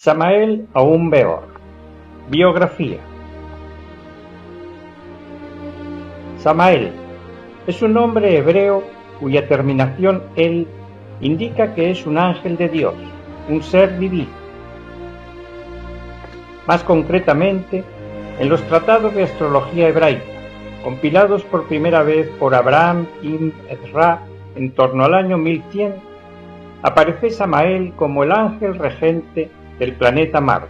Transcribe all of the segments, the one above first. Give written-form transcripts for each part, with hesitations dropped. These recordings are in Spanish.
Samael aún Beor. Biografía. Samael es un nombre hebreo cuya terminación el indica que es un ángel de Dios, un ser divino. Más concretamente, en los tratados de astrología hebraica, compilados por primera vez por Abraham ibn Ezra en torno al año 1100, aparece Samael como el ángel regente del planeta Marte.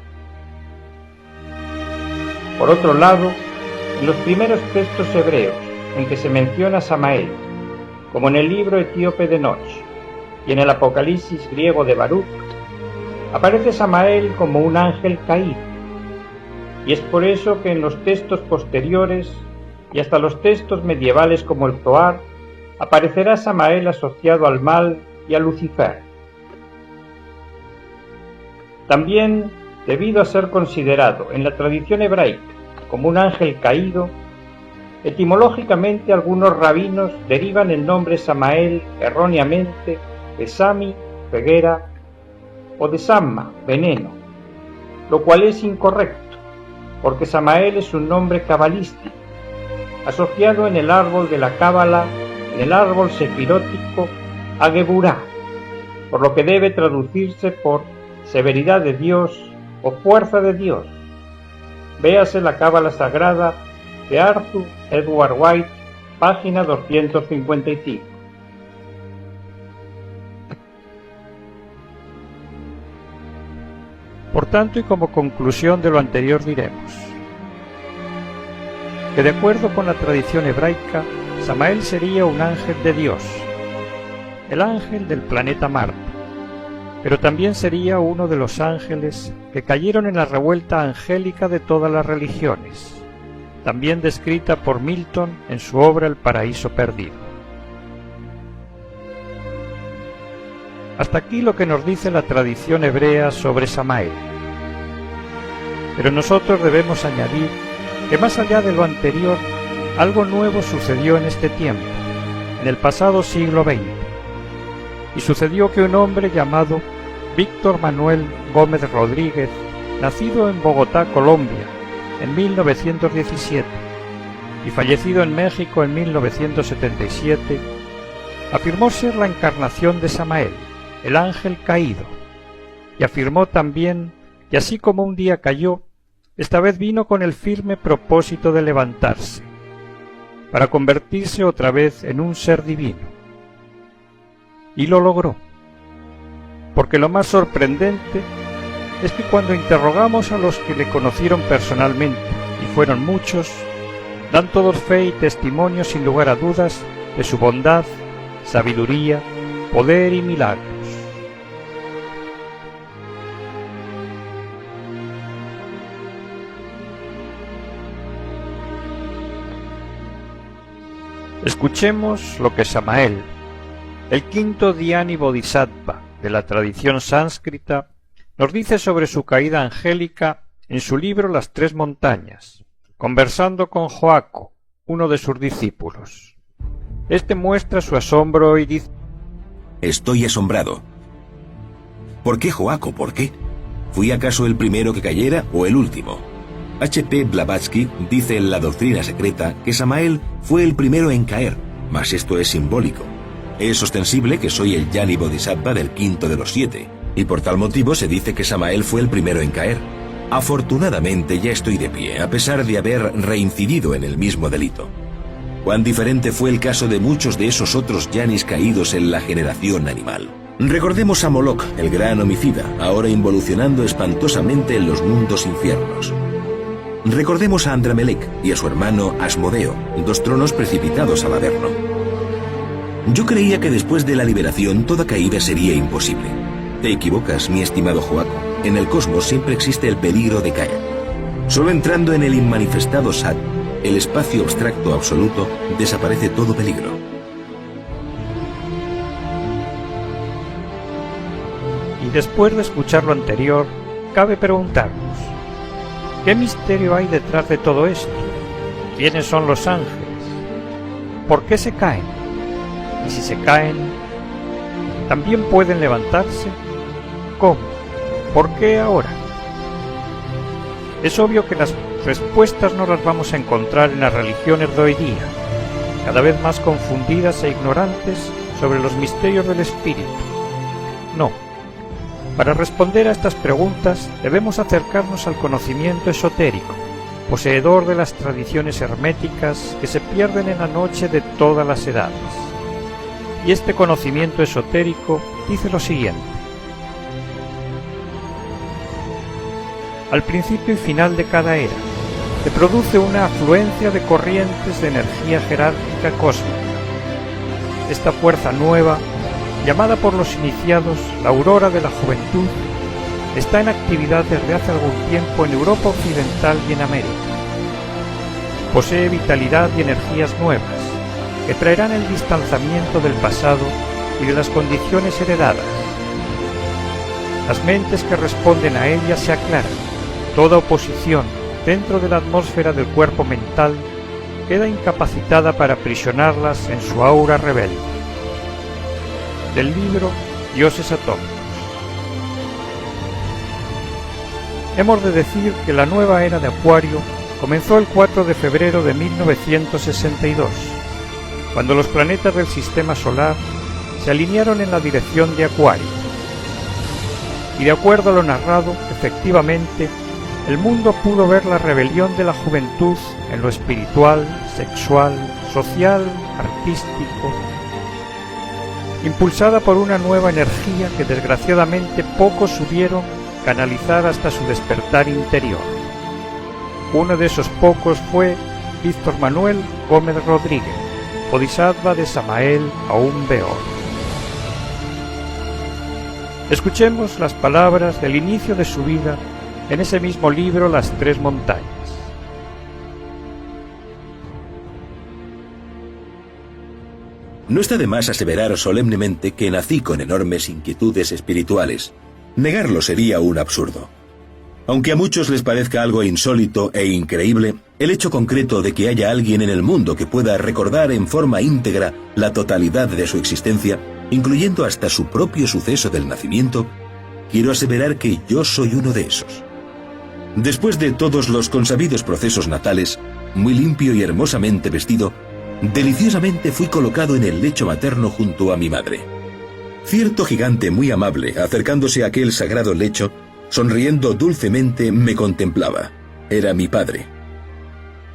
Por otro lado, en los primeros textos hebreos en que se menciona Samael, como en el libro etíope de Enoch y en el Apocalipsis griego de Baruch, aparece Samael como un ángel caído, y es por eso que en los textos posteriores y hasta los textos medievales como el Zohar aparecerá Samael asociado al mal y a Lucifer. También, debido a ser considerado en la tradición hebraica como un ángel caído, etimológicamente algunos rabinos derivan el nombre Samael erróneamente de Sami, ceguera, o de Samma, veneno, lo cual es incorrecto, porque Samael es un nombre cabalístico, asociado en el árbol de la Cábala, en el árbol sefirótico, a Geburá, por lo que debe traducirse por severidad de Dios o fuerza de Dios. Véase la Cábala Sagrada de Arthur Edward White, página 255. Por tanto, y como conclusión de lo anterior diremos que de acuerdo con la tradición hebraica, Samael sería un ángel de Dios, el ángel del planeta Marte, pero también sería uno de los ángeles que cayeron en la revuelta angélica de todas las religiones, también descrita por Milton en su obra El paraíso perdido. Hasta aquí lo que nos dice la tradición hebrea sobre Samael. Pero nosotros debemos añadir que más allá de lo anterior, algo nuevo sucedió en este tiempo, en el pasado siglo XX, y sucedió que un hombre llamado Víctor Manuel Gómez Rodríguez, nacido en Bogotá, Colombia, en 1917, y fallecido en México en 1977, afirmó ser la encarnación de Samael, el ángel caído, y afirmó también que así como un día cayó, esta vez vino con el firme propósito de levantarse, para convertirse otra vez en un ser divino. Y lo logró, porque lo más sorprendente es que cuando interrogamos a los que le conocieron personalmente, y fueron muchos, dan todos fe y testimonio sin lugar a dudas de su bondad, sabiduría, poder y milagros. Escuchemos lo que Samael, el quinto Dhyani Bodhisattva de la tradición sánscrita, nos dice sobre su caída angélica en su libro Las Tres Montañas, conversando con Joaco, uno de sus discípulos. Este muestra su asombro y dice: Estoy asombrado. ¿Por qué, Joaco? ¿Por qué? ¿Fui acaso el primero que cayera o el último? H.P. Blavatsky dice en La Doctrina Secreta que Samael fue el primero en caer, mas esto es simbólico. Es ostensible que soy el Dhyani Bodhisattva del quinto de los 7, y por tal motivo se dice que Samael fue el primero en caer. Afortunadamente ya estoy de pie, a pesar de haber reincidido en el mismo delito. Cuán diferente fue el caso de muchos de esos otros Dhyanis caídos en la generación animal. Recordemos a Moloch, el gran homicida, ahora involucionando espantosamente en los mundos infiernos. Recordemos a Andramelech y a su hermano Asmodeo, dos tronos precipitados al Averno. Yo creía que después de la liberación toda caída sería imposible. Te equivocas, mi estimado Joaco. En el cosmos siempre existe el peligro de caer. Solo entrando en el inmanifestado Sat, el espacio abstracto absoluto, desaparece todo peligro. Y después de escuchar lo anterior, cabe preguntarnos: ¿qué misterio hay detrás de todo esto? ¿Quiénes son los ángeles? ¿Por qué se caen? Y si se caen, ¿también pueden levantarse? ¿Cómo? ¿Por qué ahora? Es obvio que las respuestas no las vamos a encontrar en las religiones de hoy día, cada vez más confundidas e ignorantes sobre los misterios del espíritu. No. Para responder a estas preguntas debemos acercarnos al conocimiento esotérico, poseedor de las tradiciones herméticas que se pierden en la noche de todas las edades. Y este conocimiento esotérico dice lo siguiente: al principio y final de cada era se produce una afluencia de corrientes de energía jerárquica cósmica. Esta fuerza nueva, llamada por los iniciados la aurora de la juventud, está en actividad desde hace algún tiempo en Europa Occidental y en América. Posee vitalidad y energías nuevas, que traerán el distanciamiento del pasado y de las condiciones heredadas. Las mentes que responden a ella se aclaran. Toda oposición dentro de la atmósfera del cuerpo mental queda incapacitada para aprisionarlas en su aura rebelde. Del libro Dioses Atómicos. Hemos de decir que la nueva era de Acuario comenzó el 4 de febrero de 1962, cuando los planetas del Sistema Solar se alinearon en la dirección de Acuario. Y de acuerdo a lo narrado, efectivamente, el mundo pudo ver la rebelión de la juventud en lo espiritual, sexual, social, artístico, impulsada por una nueva energía que desgraciadamente pocos supieron canalizar hasta su despertar interior. Uno de esos pocos fue Víctor Manuel Gómez Rodríguez, bodhisattva de Samael Aum Beor. Escuchemos las palabras del inicio de su vida en ese mismo libro Las Tres Montañas. No está de más aseverar solemnemente que nací con enormes inquietudes espirituales. Negarlo sería un absurdo. Aunque a muchos les parezca algo insólito e increíble, el hecho concreto de que haya alguien en el mundo que pueda recordar en forma íntegra la totalidad de su existencia, incluyendo hasta su propio suceso del nacimiento, quiero aseverar que yo soy uno de esos. Después de todos los consabidos procesos natales, muy limpio y hermosamente vestido, deliciosamente fui colocado en el lecho materno junto a mi madre. Cierto gigante muy amable, acercándose a aquel sagrado lecho, sonriendo dulcemente, me contemplaba. Era mi padre.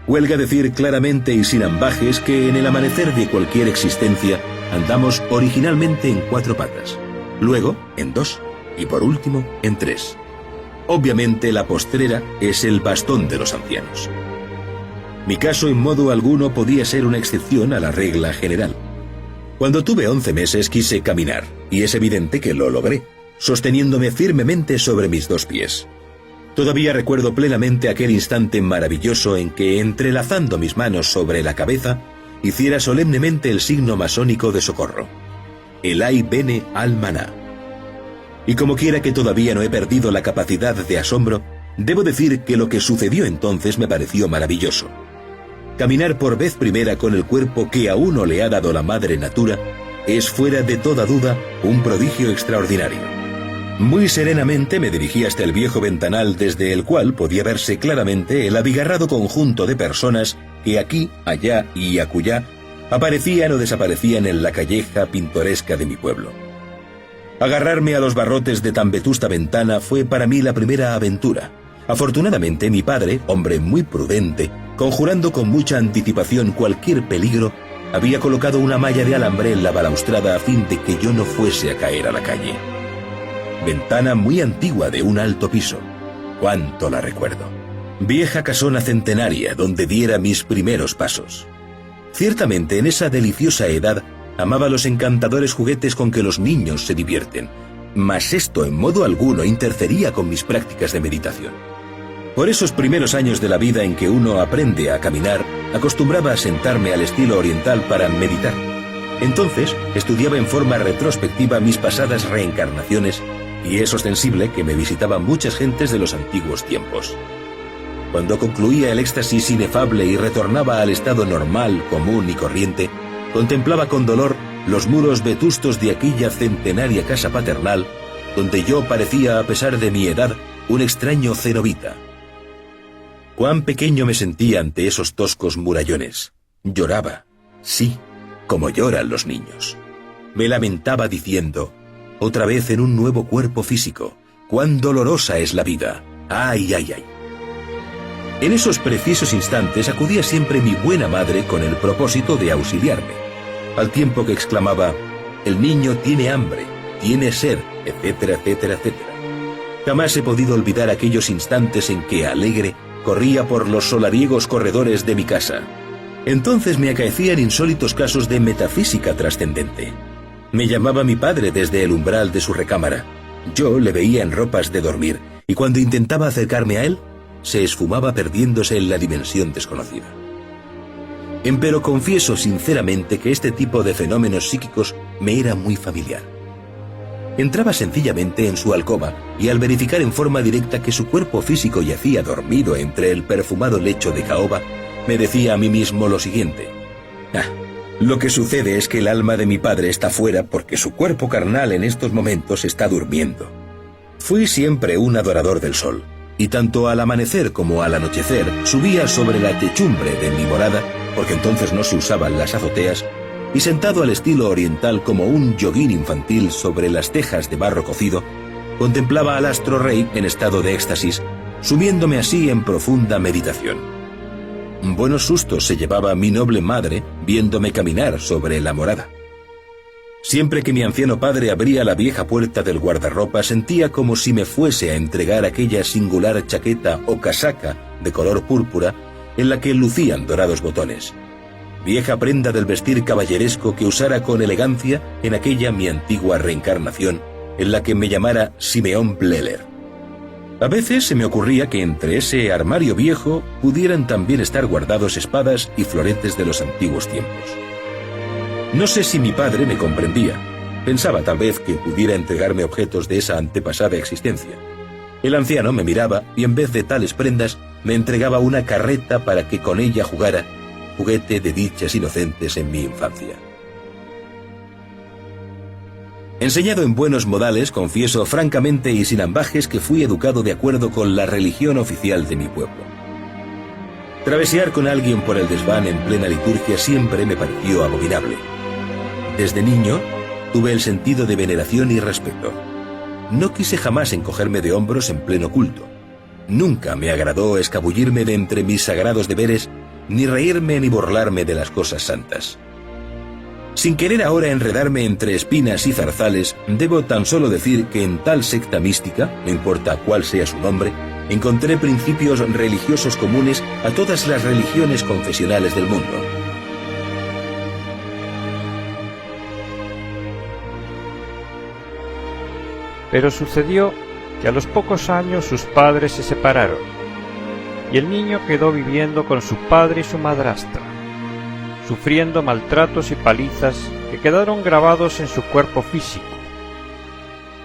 Huelga decir claramente y sin ambajes que en el amanecer de cualquier existencia andamos originalmente en 4 patas, luego en 2 y por último en 3. Obviamente la postrera es el bastón de los ancianos. Mi caso en modo alguno podía ser una excepción a la regla general. Cuando tuve 11 meses quise caminar, y es evidente que lo logré, sosteniéndome firmemente sobre mis 2 pies. Todavía recuerdo plenamente aquel instante maravilloso en que, entrelazando mis manos sobre la cabeza, hiciera solemnemente el signo masónico de socorro. Elai Bene Al-Maná. Y como quiera que todavía no he perdido la capacidad de asombro, debo decir que lo que sucedió entonces me pareció maravilloso. Caminar por vez primera con el cuerpo que a uno le ha dado la madre natura es fuera de toda duda un prodigio extraordinario. Muy serenamente me dirigí hasta el viejo ventanal desde el cual podía verse claramente el abigarrado conjunto de personas que aquí, allá y acullá aparecían o desaparecían en la calleja pintoresca de mi pueblo. Agarrarme a los barrotes de tan vetusta ventana fue para mí la primera aventura. Afortunadamente mi padre, hombre muy prudente, conjurando con mucha anticipación cualquier peligro, había colocado una malla de alambre en la balaustrada a fin de que yo no fuese a caer a la calle. Ventana muy antigua de un alto piso. Cuánto la recuerdo. Vieja casona centenaria donde diera mis primeros pasos. Ciertamente en esa deliciosa edad amaba los encantadores juguetes con que los niños se divierten, mas esto en modo alguno interfería con mis prácticas de meditación. Por esos primeros años de la vida en que uno aprende a caminar, acostumbraba a sentarme al estilo oriental para meditar. Entonces, estudiaba en forma retrospectiva mis pasadas reencarnaciones, y es ostensible que me visitaban muchas gentes de los antiguos tiempos. Cuando concluía el éxtasis inefable y retornaba al estado normal, común y corriente, contemplaba con dolor los muros vetustos de aquella centenaria casa paternal, donde yo parecía, a pesar de mi edad, un extraño cenobita. Cuán pequeño me sentía ante esos toscos murallones. Lloraba, sí, como lloran los niños. Me lamentaba diciendo, otra vez en un nuevo cuerpo físico, cuán dolorosa es la vida. ¡Ay, ay, ay! En esos precisos instantes acudía siempre mi buena madre con el propósito de auxiliarme, al tiempo que exclamaba, el niño tiene hambre, tiene sed, etcétera, etcétera, etcétera. Jamás he podido olvidar aquellos instantes en que, alegre, corría por los solariegos corredores de mi casa. Entonces me acaecían insólitos casos de metafísica trascendente. Me llamaba mi padre desde el umbral de su recámara. Yo le veía en ropas de dormir, y cuando intentaba acercarme a él, se esfumaba perdiéndose en la dimensión desconocida. Empero confieso sinceramente que este tipo de fenómenos psíquicos me era muy familiar. Entraba sencillamente en su alcoba y al verificar en forma directa que su cuerpo físico yacía dormido entre el perfumado lecho de caoba, me decía a mí mismo lo siguiente: lo que sucede es que el alma de mi padre está fuera porque su cuerpo carnal en estos momentos está durmiendo. Fui siempre un adorador del sol, y tanto al amanecer como al anochecer subía sobre la techumbre de mi morada, porque entonces no se usaban las azoteas, y sentado al estilo oriental como un yoguín infantil sobre las tejas de barro cocido, contemplaba al astro rey en estado de éxtasis, sumiéndome así en profunda meditación. Buenos sustos se llevaba mi noble madre viéndome caminar sobre la morada. Siempre que mi anciano padre abría la vieja puerta del guardarropa sentía como si me fuese a entregar aquella singular chaqueta o casaca de color púrpura en la que lucían dorados botones. Vieja prenda del vestir caballeresco que usara con elegancia en aquella mi antigua reencarnación, en la que me llamara Simeón Bleller. A veces se me ocurría que entre ese armario viejo pudieran también estar guardados espadas y floretes de los antiguos tiempos. No sé si mi padre me comprendía. Pensaba tal vez que pudiera entregarme objetos de esa antepasada existencia. El anciano me miraba y en vez de tales prendas me entregaba una carreta para que con ella jugara, juguete de dichas inocentes en mi infancia. Enseñado en buenos modales, confieso francamente y sin ambajes que fui educado de acuerdo con la religión oficial de mi pueblo. Travesear con alguien por el desván en plena liturgia siempre me pareció abominable. Desde niño tuve el sentido de veneración y respeto. No quise jamás encogerme de hombros en pleno culto. Nunca me agradó escabullirme de entre mis sagrados deberes, ni reírme ni burlarme de las cosas santas. Sin querer ahora enredarme entre espinas y zarzales, debo tan solo decir que en tal secta mística, no importa cuál sea su nombre, encontré principios religiosos comunes a todas las religiones confesionales del mundo. Pero sucedió que a los pocos años sus padres se separaron, y el niño quedó viviendo con su padre y su madrastra, sufriendo maltratos y palizas que quedaron grabados en su cuerpo físico,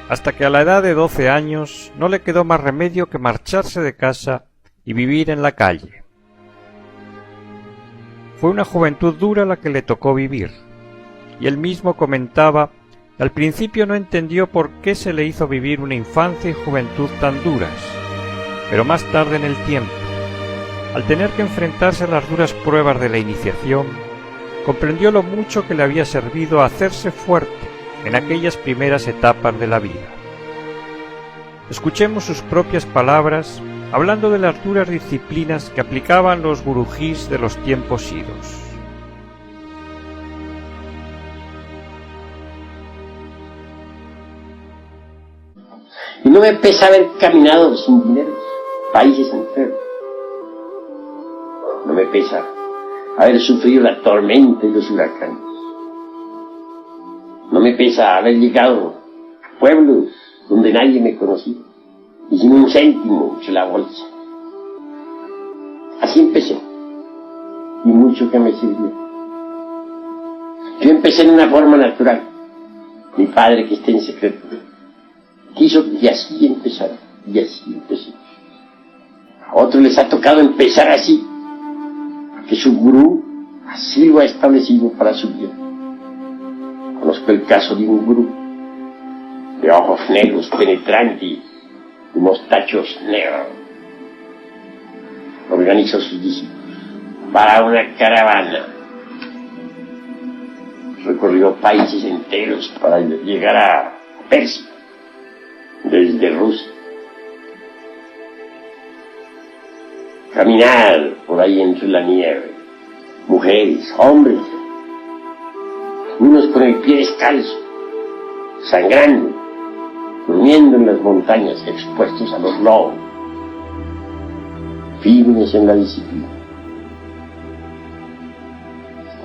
hasta que a la edad de 12 años no le quedó más remedio que marcharse de casa y vivir en la calle. Fue una juventud dura la que le tocó vivir, y él mismo comentaba que al principio no entendió por qué se le hizo vivir una infancia y juventud tan duras, pero más tarde en el tiempo, al tener que enfrentarse a las duras pruebas de la iniciación, comprendió lo mucho que le había servido a hacerse fuerte en aquellas primeras etapas de la vida. Escuchemos sus propias palabras hablando de las duras disciplinas que aplicaban los gurujís de los tiempos idos. Y no me pesa haber caminado sin dinero países enteros. No me pesa haber sufrido la tormenta y los huracanes. No me pesa haber llegado a pueblos donde nadie me conocía y sin un céntimo en la bolsa. Así empecé, y mucho que me sirvió. Yo empecé en una forma natural. Mi padre, que está en secreto, quiso que así empezara, y así empecé. A otros les ha tocado empezar así, porque su gurú así lo ha establecido para su vida. Conozco el caso de un gurú de ojos negros penetrantes y mostachos negros. Lo organizó a sus discípulos para una caravana. Recorrió países enteros para llegar a Persia, desde Rusia. Caminar por ahí entre la nieve, mujeres, hombres, unos con el pie descalzo, sangrando, durmiendo en las montañas, expuestos a los lobos, firmes en la disciplina.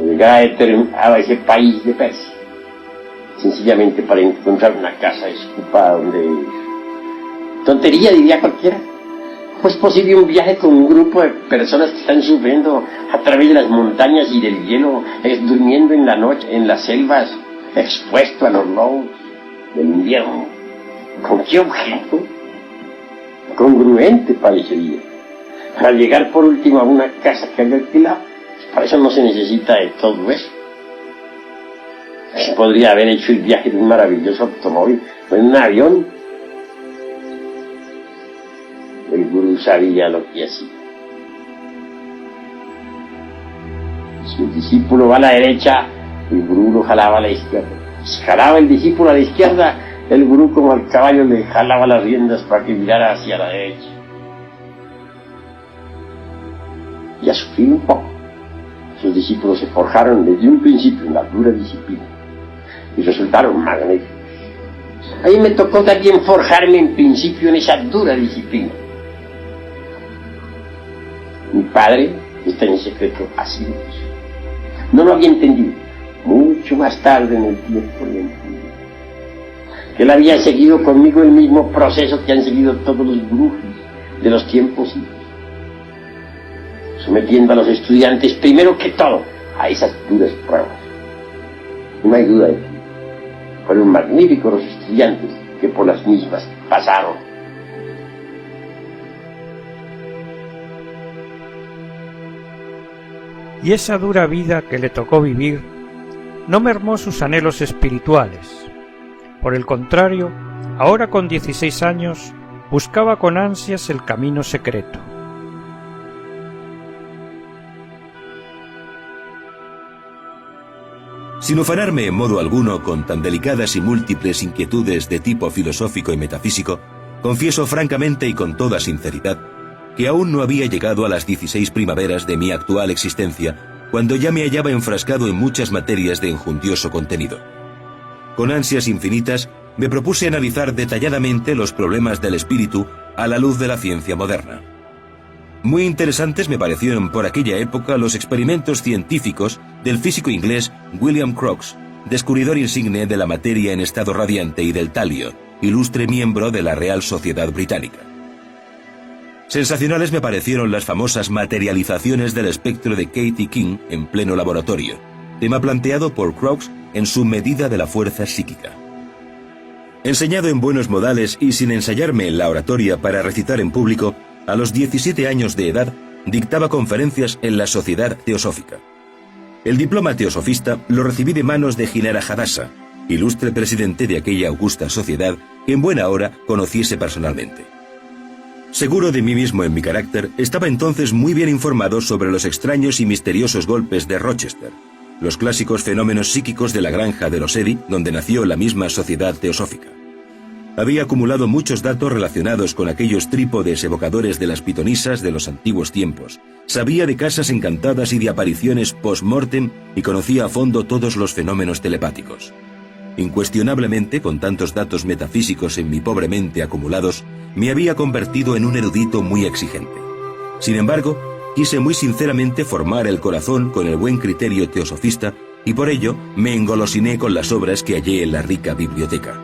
Llegaba a ese país de Persia, sencillamente para encontrar una casa desocupada donde... Tontería, diría cualquiera. ¿Cómo es posible un viaje con un grupo de personas que están sufriendo a través de las montañas y del hielo, durmiendo en la noche, en las selvas, expuesto a los lobos del invierno? ¿Con qué objeto? Congruente parecería. Al llegar por último a una casa que había alquilado, para eso no se necesita de todo eso. Se podría haber hecho el viaje de un maravilloso automóvil o en un avión. El gurú sabía lo que hacía. Si el discípulo va a la derecha, el gurú lo jalaba a la izquierda. Si jalaba el discípulo a la izquierda, el gurú como al caballo le jalaba las riendas para que mirara hacia la derecha. Y a sufrir un poco. Sus discípulos se forjaron desde un principio en la dura disciplina y resultaron magníficos. A mí me tocó también forjarme en principio en esa dura disciplina. Mi padre está en secreto así lo hizo. No lo había entendido. Mucho más tarde en el tiempo lo entendí. Que él había seguido conmigo el mismo proceso que han seguido todos los gurús de los tiempos, sometiendo a los estudiantes primero que todo a esas duras pruebas. No hay duda de que fueron magníficos los estudiantes que por las mismas pasaron. Y esa dura vida que le tocó vivir no mermó sus anhelos espirituales. Por el contrario, ahora con 16 años, buscaba con ansias el camino secreto. Sin ufanarme en modo alguno con tan delicadas y múltiples inquietudes de tipo filosófico y metafísico, confieso francamente y con toda sinceridad que aún no había llegado a las 16 primaveras de mi actual existencia, cuando ya me hallaba enfrascado en muchas materias de enjundioso contenido. Con ansias infinitas, me propuse analizar detalladamente los problemas del espíritu a la luz de la ciencia moderna. Muy interesantes me parecieron por aquella época los experimentos científicos del físico inglés William Crookes, descubridor insigne de la materia en estado radiante y del talio, ilustre miembro de la Real Sociedad Británica. Sensacionales me parecieron las famosas materializaciones del espectro de Katie King en pleno laboratorio, tema planteado por Crookes en su medida de la fuerza psíquica. Enseñado en buenos modales y sin ensayarme en la oratoria para recitar en público, a los 17 años de edad dictaba conferencias en la Sociedad Teosófica. El diploma teosofista lo recibí de manos de Ginara Hadassah, ilustre presidente de aquella augusta sociedad que en buena hora conociese personalmente. Seguro de mí mismo en mi carácter, estaba entonces muy bien informado sobre los extraños y misteriosos golpes de Rochester, los clásicos fenómenos psíquicos de la granja de los Eddy, donde nació la misma Sociedad Teosófica. Había acumulado muchos datos relacionados con aquellos trípodes evocadores de las pitonisas de los antiguos tiempos. Sabía de casas encantadas y de apariciones post-mortem y conocía a fondo todos los fenómenos telepáticos. Incuestionablemente, con tantos datos metafísicos en mi pobre mente acumulados, me había convertido en un erudito muy exigente. Sin embargo, quise muy sinceramente formar el corazón con el buen criterio teosofista y por ello me engolosiné con las obras que hallé en la rica biblioteca.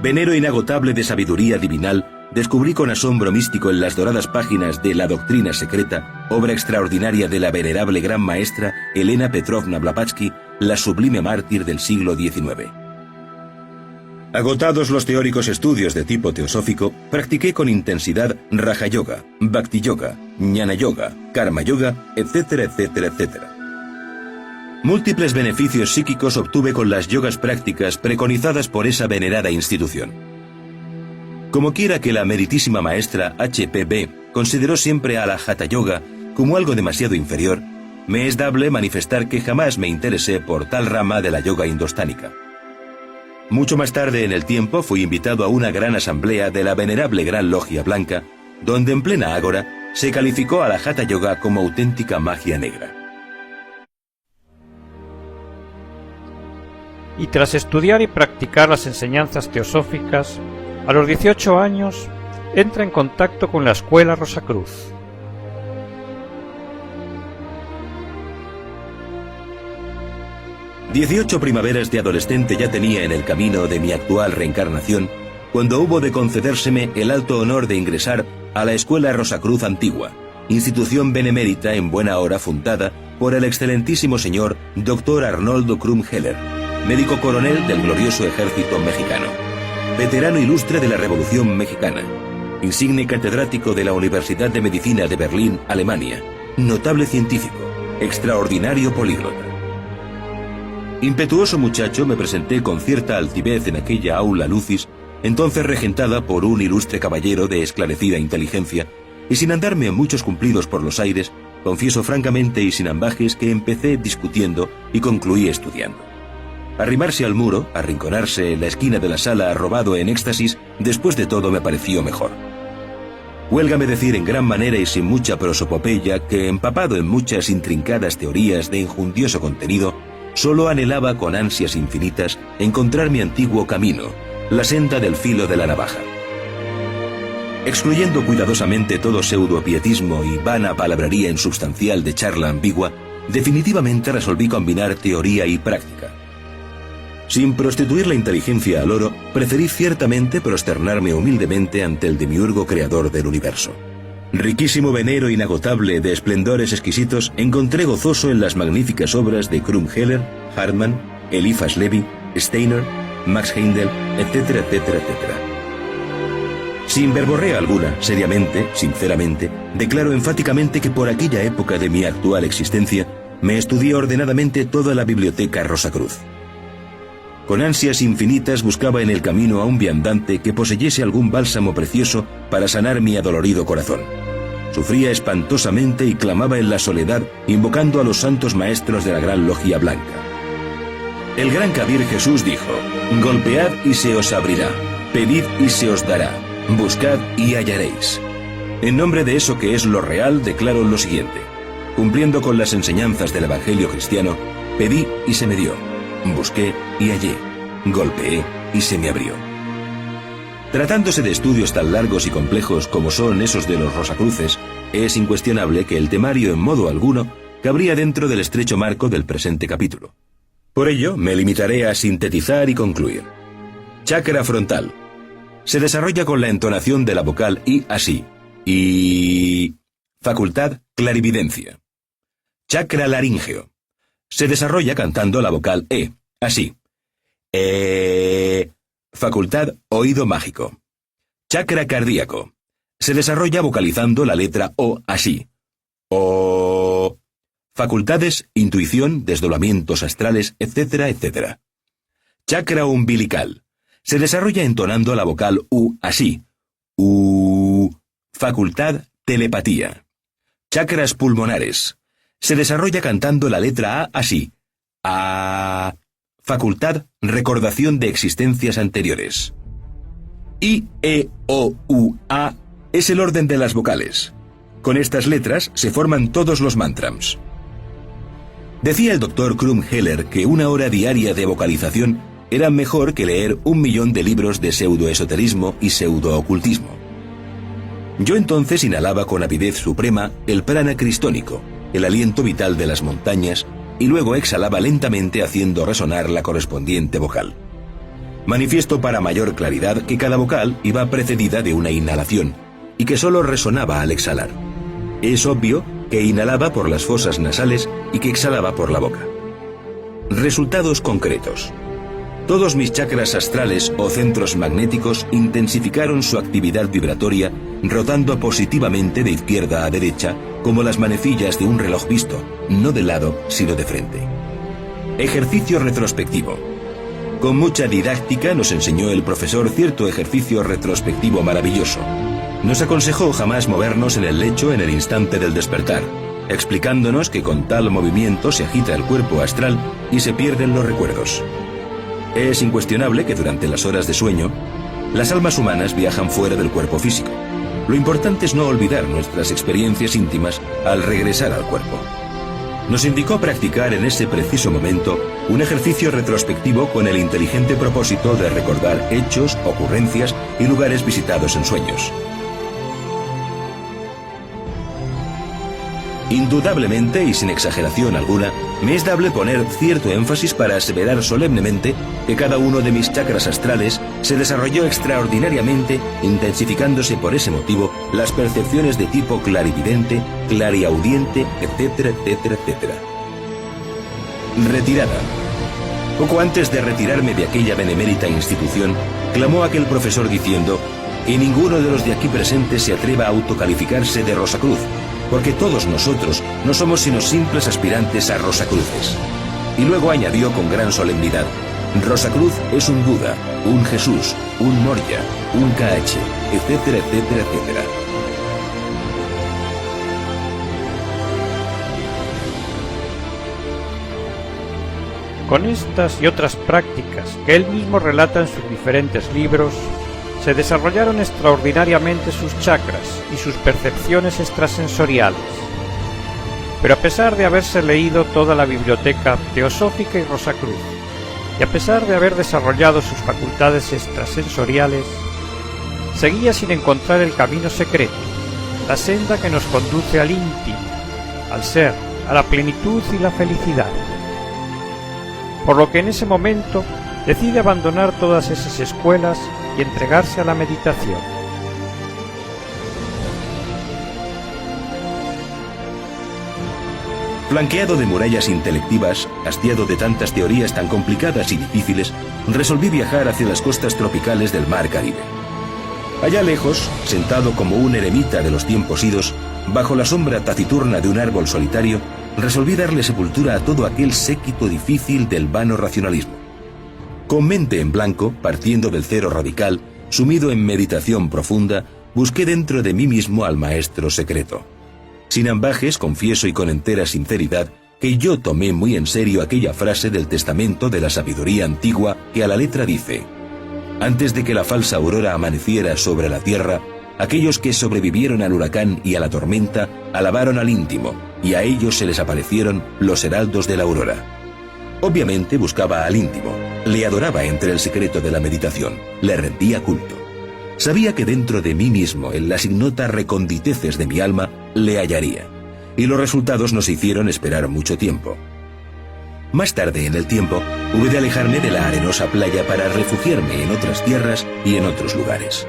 Venero inagotable de sabiduría divinal, descubrí con asombro místico en las doradas páginas de La Doctrina Secreta, obra extraordinaria de la venerable gran maestra Elena Petrovna Blavatsky, la sublime mártir del siglo XIX. Agotados los teóricos estudios de tipo teosófico, practiqué con intensidad Raja Yoga, Bhakti Yoga, Jnana Yoga, Karma Yoga, etcétera, etcétera, etcétera. Múltiples beneficios psíquicos obtuve con las yogas prácticas preconizadas por esa venerada institución. Como quiera que la meritísima maestra H.P.B. consideró siempre a la Hatha Yoga como algo demasiado inferior, me es dable manifestar que jamás me interesé por tal rama de la yoga indostánica. Mucho más tarde en el tiempo fui invitado a una gran asamblea de la venerable Gran Logia Blanca, donde en plena ágora se calificó a la Hatha Yoga como auténtica magia negra. Y tras estudiar y practicar las enseñanzas teosóficas, a los 18 años entra en contacto con la Escuela Rosacruz. «18 primaveras de adolescente ya tenía en el camino de mi actual reencarnación, cuando hubo de concedérseme el alto honor de ingresar a la Escuela Rosacruz Antigua, institución benemérita en buena hora fundada por el excelentísimo señor Dr. Arnoldo Krum Heller, médico coronel del glorioso ejército mexicano, veterano ilustre de la Revolución Mexicana, insigne catedrático de la Universidad de Medicina de Berlín, Alemania, notable científico, extraordinario políglota. Impetuoso muchacho, me presenté con cierta altivez en aquella aula lucis, entonces regentada por un ilustre caballero de esclarecida inteligencia, y sin andarme muchos cumplidos por los aires, confieso francamente y sin ambajes que empecé discutiendo y concluí estudiando. Arrimarse al muro, arrinconarse en la esquina de la sala robado en éxtasis, después de todo me pareció mejor. Huélgame decir en gran manera y sin mucha prosopopeya que, empapado en muchas intrincadas teorías de injundioso contenido, solo anhelaba con ansias infinitas encontrar mi antiguo camino, la senda del filo de la navaja. Excluyendo cuidadosamente todo pseudopietismo y vana palabrería insubstancial de charla ambigua, definitivamente resolví combinar teoría y práctica. Sin prostituir la inteligencia al oro, preferí ciertamente prosternarme humildemente ante el demiurgo creador del universo. Riquísimo venero inagotable de esplendores exquisitos, encontré gozoso en las magníficas obras de Krum Heller, Hartmann, Eliphas Levi, Steiner, Max Heindel, etcétera, etcétera, etcétera. Sin verborrea alguna, seriamente, sinceramente, declaro enfáticamente que por aquella época de mi actual existencia, me estudié ordenadamente toda la biblioteca Rosacruz. Con ansias infinitas buscaba en el camino a un viandante que poseyese algún bálsamo precioso para sanar mi adolorido corazón. Sufría espantosamente y clamaba en la soledad, invocando a los santos maestros de la Gran Logia Blanca. El gran Kabir Jesús dijo: «Golpead y se os abrirá, pedid y se os dará, buscad y hallaréis». En nombre de eso que es lo real, declaro lo siguiente: cumpliendo con las enseñanzas del Evangelio cristiano, pedí y se me dio, busqué y hallé, golpeé y se me abrió. Tratándose de estudios tan largos y complejos como son esos de los Rosacruces, es incuestionable que el temario en modo alguno cabría dentro del estrecho marco del presente capítulo. Por ello, me limitaré a sintetizar y concluir. Chakra frontal. Se desarrolla con la entonación de la vocal I así. Y... facultad clarividencia. Chakra laríngeo. Se desarrolla cantando la vocal E, así. Facultad oído mágico. Chakra cardíaco. Se desarrolla vocalizando la letra O, así. O. Facultades, intuición, desdoblamientos astrales, etcétera, etcétera. Chakra umbilical. Se desarrolla entonando la vocal U, así. U. Facultad telepatía. Chakras pulmonares. Se desarrolla cantando la letra A, así. A. Facultad recordación de existencias anteriores. I, E, O, U, A es el orden de las vocales. Con estas letras se forman todos los mantrams. Decía el doctor Krum Heller que una hora diaria de vocalización era mejor que leer 1.000.000 de libros de pseudoesoterismo y pseudoocultismo. Yo entonces inhalaba con avidez suprema el prana cristónico, el aliento vital de las montañas, y luego exhalaba lentamente haciendo resonar la correspondiente vocal. Manifiesto para mayor claridad que cada vocal iba precedida de una inhalación, y que solo resonaba al exhalar. Es obvio que inhalaba por las fosas nasales y que exhalaba por la boca. Resultados concretos. Todos mis chakras astrales o centros magnéticos intensificaron su actividad vibratoria, rotando positivamente de izquierda a derecha, como las manecillas de un reloj visto, no de lado, sino de frente. Ejercicio retrospectivo. Con mucha didáctica nos enseñó el profesor cierto ejercicio retrospectivo maravilloso. Nos aconsejó jamás movernos en el lecho en el instante del despertar, explicándonos que con tal movimiento se agita el cuerpo astral y se pierden los recuerdos. Es incuestionable que durante las horas de sueño, las almas humanas viajan fuera del cuerpo físico. Lo importante es no olvidar nuestras experiencias íntimas al regresar al cuerpo. Nos indicó practicar en ese preciso momento un ejercicio retrospectivo con el inteligente propósito de recordar hechos, ocurrencias y lugares visitados en sueños. Indudablemente y sin exageración alguna, me es dable poner cierto énfasis para aseverar solemnemente que cada uno de mis chakras astrales se desarrolló extraordinariamente, intensificándose por ese motivo las percepciones de tipo clarividente, clariaudiente, etcétera, etcétera, etcétera. Retirada. Poco antes de retirarme de aquella benemérita institución, clamó aquel profesor diciendo que ninguno de los de aquí presentes se atreva a autocalificarse de Rosacruz, porque todos nosotros no somos sino simples aspirantes a Rosacruces. Y luego añadió con gran solemnidad: Rosacruz es un Buda, un Jesús, un Moria, un KH, etcétera, etcétera, etcétera. Con estas y otras prácticas que él mismo relata en sus diferentes libros, se desarrollaron extraordinariamente sus chakras y sus percepciones extrasensoriales. Pero a pesar de haberse leído toda la biblioteca teosófica y Rosacruz, y a pesar de haber desarrollado sus facultades extrasensoriales, seguía sin encontrar el camino secreto, la senda que nos conduce al íntimo, al ser, a la plenitud y la felicidad. Por lo que en ese momento decide abandonar todas esas escuelas y entregarse a la meditación. Flanqueado de murallas intelectivas, hastiado de tantas teorías tan complicadas y difíciles, resolví viajar hacia las costas tropicales del Mar Caribe. Allá lejos, sentado como un eremita de los tiempos idos, bajo la sombra taciturna de un árbol solitario, resolví darle sepultura a todo aquel séquito difícil del vano racionalismo. Con mente en blanco, partiendo del cero radical, sumido en meditación profunda, busqué dentro de mí mismo al maestro secreto. Sin ambajes, confieso y con entera sinceridad que yo tomé muy en serio aquella frase del testamento de la sabiduría antigua que a la letra dice: antes de que la falsa aurora amaneciera sobre la tierra, aquellos que sobrevivieron al huracán y a la tormenta alabaron al íntimo, y a ellos se les aparecieron los heraldos de la aurora. Obviamente buscaba al íntimo, le adoraba entre el secreto de la meditación, le rendía culto. Sabía que dentro de mí mismo, en las ignotas reconditeces de mi alma, le hallaría, y los resultados nos hicieron esperar mucho tiempo. Más tarde en el tiempo, hube de alejarme de la arenosa playa para refugiarme en otras tierras y en otros lugares.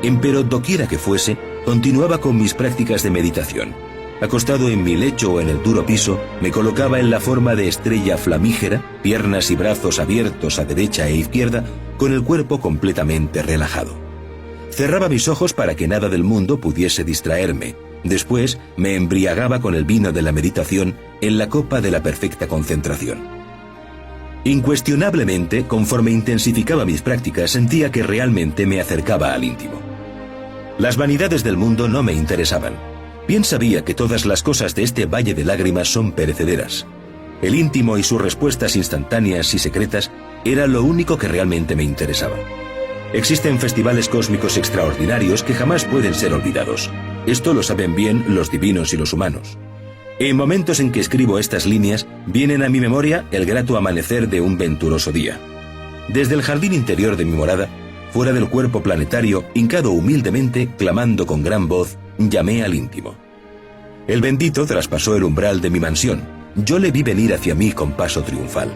Empero doquiera que fuese, continuaba con mis prácticas de meditación. Acostado en mi lecho o en el duro piso, me colocaba en la forma de estrella flamígera, piernas y brazos abiertos a derecha e izquierda, con el cuerpo completamente relajado. Cerraba mis ojos para que nada del mundo pudiese distraerme. Después me embriagaba con el vino de la meditación en la copa de la perfecta concentración. Incuestionablemente, conforme intensificaba mis prácticas, sentía que realmente me acercaba al íntimo. Las vanidades del mundo no me interesaban. Bien sabía que todas las cosas de este valle de lágrimas son perecederas. El íntimo y sus respuestas instantáneas y secretas era lo único que realmente me interesaba. Existen festivales cósmicos extraordinarios que jamás pueden ser olvidados. Esto lo saben bien los divinos y los humanos. En momentos en que escribo estas líneas, vienen a mi memoria el grato amanecer de un venturoso día. Desde el jardín interior de mi morada, fuera del cuerpo planetario, hincado humildemente, clamando con gran voz, llamé al íntimo. El bendito traspasó el umbral de mi mansión. Yo le vi venir hacia mí con paso triunfal.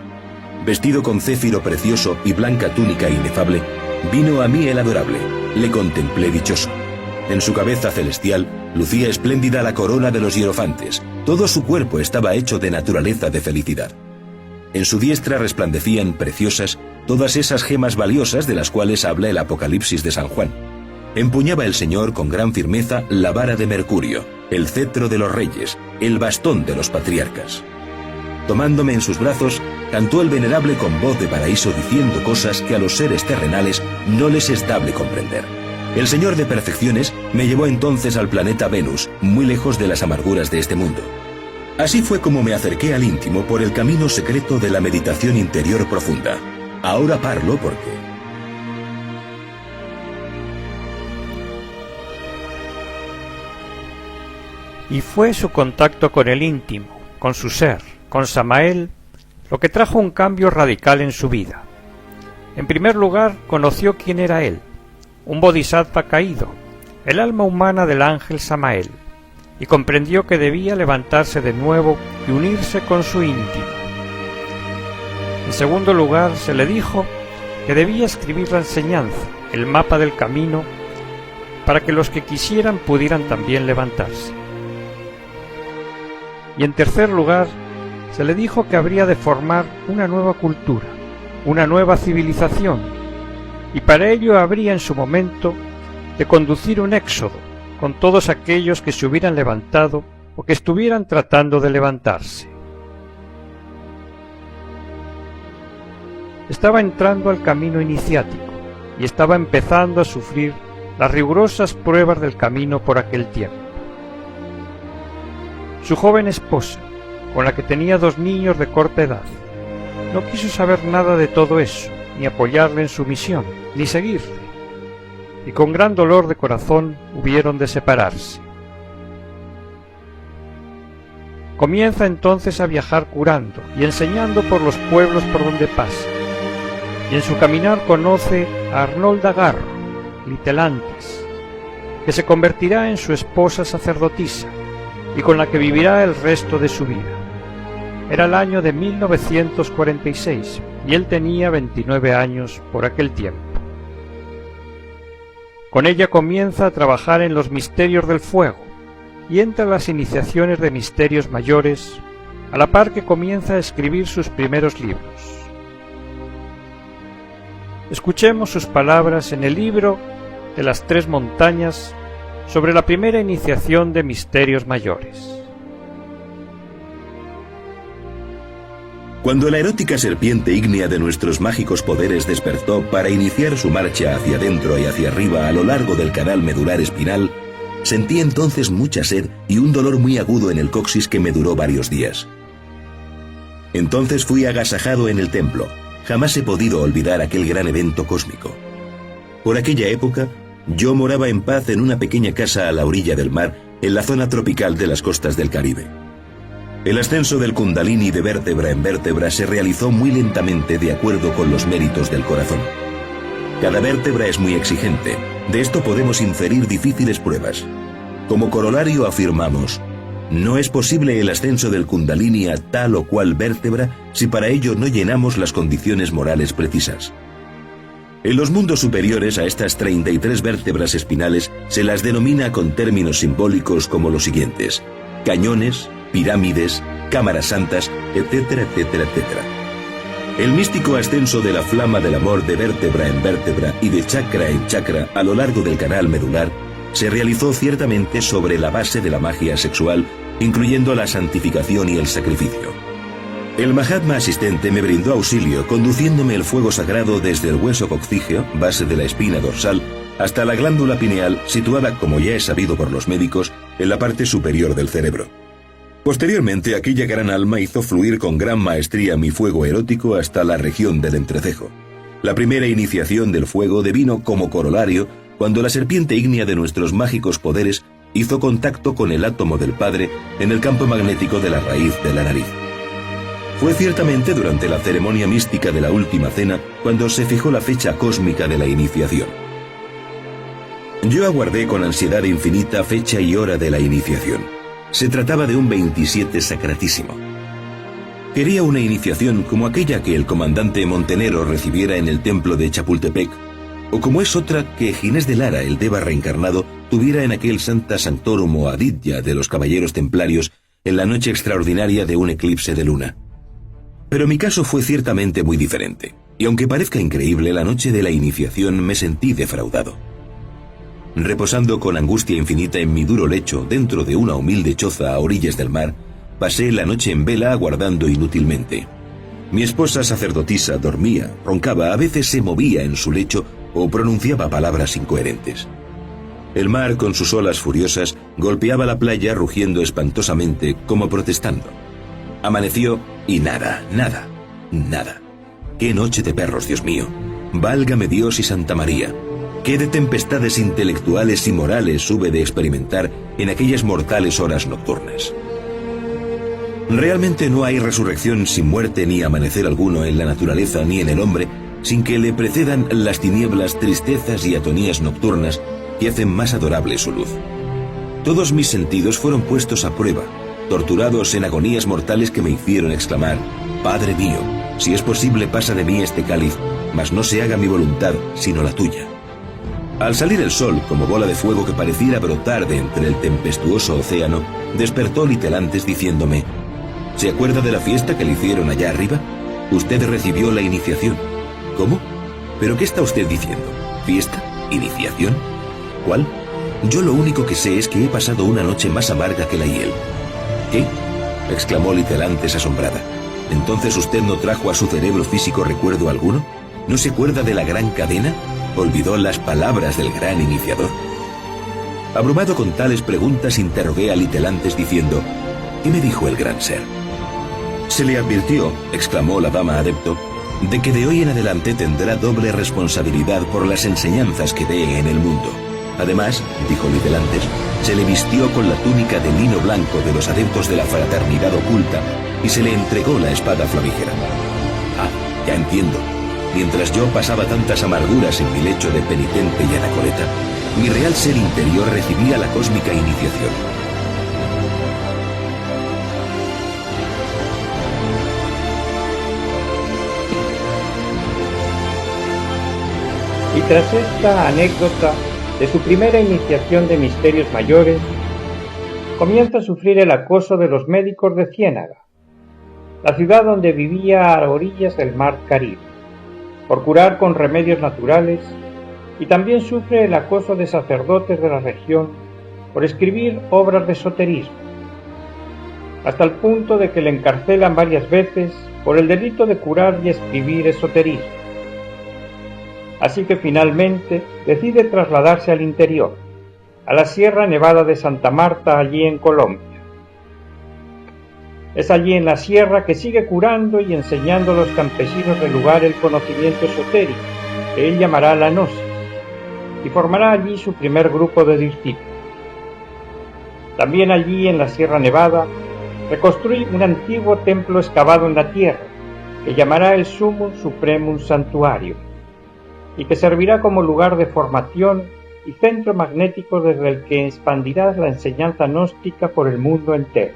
Vestido con céfiro precioso y blanca túnica inefable, vino a mí el adorable. Le contemplé dichoso. En su cabeza celestial lucía espléndida la corona de los hierofantes. Todo su cuerpo estaba hecho de naturaleza de felicidad. En su diestra resplandecían preciosas todas esas gemas valiosas de las cuales habla el Apocalipsis de San Juan. Empuñaba el Señor con gran firmeza la vara de Mercurio, el cetro de los reyes, el bastón de los patriarcas. Tomándome en sus brazos, cantó el venerable con voz de paraíso diciendo cosas que a los seres terrenales no les es dable comprender. El Señor de Perfecciones me llevó entonces al planeta Venus, muy lejos de las amarguras de este mundo. Así fue como me acerqué al íntimo por el camino secreto de la meditación interior profunda. Ahora parlo porque... Y fue su contacto con el íntimo, con su ser, con Samael, lo que trajo un cambio radical en su vida. En primer lugar, conoció quién era él, un bodhisattva caído, el alma humana del ángel Samael, y comprendió que debía levantarse de nuevo y unirse con su íntimo. En segundo lugar, se le dijo que debía escribir la enseñanza, el mapa del camino, para que los que quisieran pudieran también levantarse. Y en tercer lugar, se le dijo que habría de formar una nueva cultura, una nueva civilización, y para ello habría en su momento de conducir un éxodo con todos aquellos que se hubieran levantado o que estuvieran tratando de levantarse. Estaba entrando al camino iniciático y estaba empezando a sufrir las rigurosas pruebas del camino por aquel tiempo. Su joven esposa, con la que tenía 2 niños de corta edad, no quiso saber nada de todo eso, ni apoyarle en su misión, ni seguirle, y con gran dolor de corazón hubieron de separarse. Comienza entonces a viajar curando y enseñando por los pueblos por donde pasa, y en su caminar conoce a Arnolda Garro, Litelantes, que se convertirá en su esposa sacerdotisa, y con la que vivirá el resto de su vida. Era el año de 1946 y él tenía 29 años por aquel tiempo. Con ella comienza a trabajar en los misterios del fuego y entra en las iniciaciones de misterios mayores, a la par que comienza a escribir sus primeros libros. Escuchemos sus palabras en el libro de las 3 montañas sobre la primera iniciación de misterios mayores. Cuando la erótica serpiente ígnea de nuestros mágicos poderes despertó para iniciar su marcha hacia adentro y hacia arriba a lo largo del canal medular espinal, sentí entonces mucha sed y un dolor muy agudo en el coxis que me duró varios días. Entonces fui agasajado en el templo. Jamás he podido olvidar aquel gran evento cósmico. Por aquella época, yo moraba en paz en una pequeña casa a la orilla del mar, en la zona tropical de las costas del Caribe. El ascenso del Kundalini de vértebra en vértebra se realizó muy lentamente de acuerdo con los méritos del corazón. Cada vértebra es muy exigente. De esto podemos inferir difíciles pruebas. Como corolario afirmamos, no es posible el ascenso del Kundalini a tal o cual vértebra si para ello no llenamos las condiciones morales precisas. En los mundos superiores a estas 33 vértebras espinales se las denomina con términos simbólicos como los siguientes: cañones, pirámides, cámaras santas, etcétera, etcétera, etcétera. El místico ascenso de la flama del amor de vértebra en vértebra y de chakra en chakra a lo largo del canal medular se realizó ciertamente sobre la base de la magia sexual, incluyendo la santificación y el sacrificio. El Mahatma asistente me brindó auxilio conduciéndome el fuego sagrado desde el hueso coccígeo, base de la espina dorsal, hasta la glándula pineal, situada, como ya es sabido por los médicos, en la parte superior del cerebro. Posteriormente, aquella gran alma hizo fluir con gran maestría mi fuego erótico hasta la región del entrecejo. La primera iniciación del fuego devino como corolario cuando la serpiente ígnea de nuestros mágicos poderes hizo contacto con el átomo del Padre en el campo magnético de la raíz de la nariz. Fue ciertamente durante la ceremonia mística de la Última Cena cuando se fijó la fecha cósmica de la iniciación. Yo aguardé con ansiedad infinita fecha y hora de la iniciación. Se trataba de un 27 sacratísimo. Quería una iniciación como aquella que el comandante Montenero recibiera en el templo de Chapultepec, o como es otra que Ginés de Lara, el Deva reencarnado, tuviera en aquel Sancta Sanctorum o Aditya de los caballeros templarios en la noche extraordinaria de un eclipse de luna. Pero mi caso fue ciertamente muy diferente, y aunque parezca increíble, la noche de la iniciación me sentí defraudado. Reposando con angustia infinita en mi duro lecho dentro de una humilde choza a orillas del mar, pasé la noche en vela aguardando inútilmente. Mi esposa sacerdotisa dormía, roncaba, a veces se movía en su lecho o pronunciaba palabras incoherentes. El mar, con sus olas furiosas, golpeaba la playa rugiendo espantosamente, como protestando. Amaneció y nada. ¡Qué noche de perros, Dios mío! Válgame Dios y Santa María. ¿Qué de tempestades intelectuales y morales hube de experimentar en aquellas mortales horas nocturnas? Realmente no hay resurrección sin muerte ni amanecer alguno en la naturaleza ni en el hombre, sin que le precedan las tinieblas, tristezas y atonías nocturnas que hacen más adorable su luz. Todos mis sentidos fueron puestos a prueba, torturados en agonías mortales que me hicieron exclamar: Padre mío, si es posible pasa de mí este cáliz, mas no se haga mi voluntad, sino la tuya. Al salir el sol, como bola de fuego que pareciera brotar de entre el tempestuoso océano, despertó Litelantes diciéndome: ¿se acuerda de la fiesta que le hicieron allá arriba? Usted recibió la iniciación. ¿Cómo? ¿Pero qué está usted diciendo? ¿Fiesta? ¿Iniciación? ¿Cuál? Yo lo único que sé es que he pasado una noche más amarga que la hiel. ¿Qué? Exclamó Litelantes asombrada. ¿Entonces usted no trajo a su cerebro físico recuerdo alguno? ¿No se acuerda de la gran cadena? ¿Olvidó las palabras del gran iniciador? Abrumado con tales preguntas, interrogué a Litelantes diciendo: ¿qué me dijo el gran ser? Se le advirtió, exclamó la dama adepto, de que de hoy en adelante tendrá doble responsabilidad por las enseñanzas que dé en el mundo. Además, dijo Litelantes, se le vistió con la túnica de lino blanco de los adeptos de la fraternidad oculta y se le entregó la espada flamígera. Ah, ya entiendo. Mientras yo pasaba tantas amarguras en mi lecho de penitente y anacoreta, mi real ser interior recibía la cósmica iniciación. Y tras esta anécdota de su primera iniciación de misterios mayores, comienza a sufrir el acoso de los médicos de Ciénaga, la ciudad donde vivía a orillas del mar Caribe, por curar con remedios naturales, y también sufre el acoso de sacerdotes de la región por escribir obras de esoterismo, hasta el punto de que le encarcelan varias veces por el delito de curar y escribir esoterismo. Así que finalmente decide trasladarse al interior, a la Sierra Nevada de Santa Marta, allí en Colombia. Es allí en la sierra que sigue curando y enseñando a los campesinos del lugar el conocimiento esotérico, que él llamará la Gnosis, y formará allí su primer grupo de discípulos. También allí en la Sierra Nevada reconstruye un antiguo templo excavado en la tierra, que llamará el Sumum Supremum Santuario, y que servirá como lugar de formación y centro magnético desde el que expandirá la enseñanza gnóstica por el mundo entero.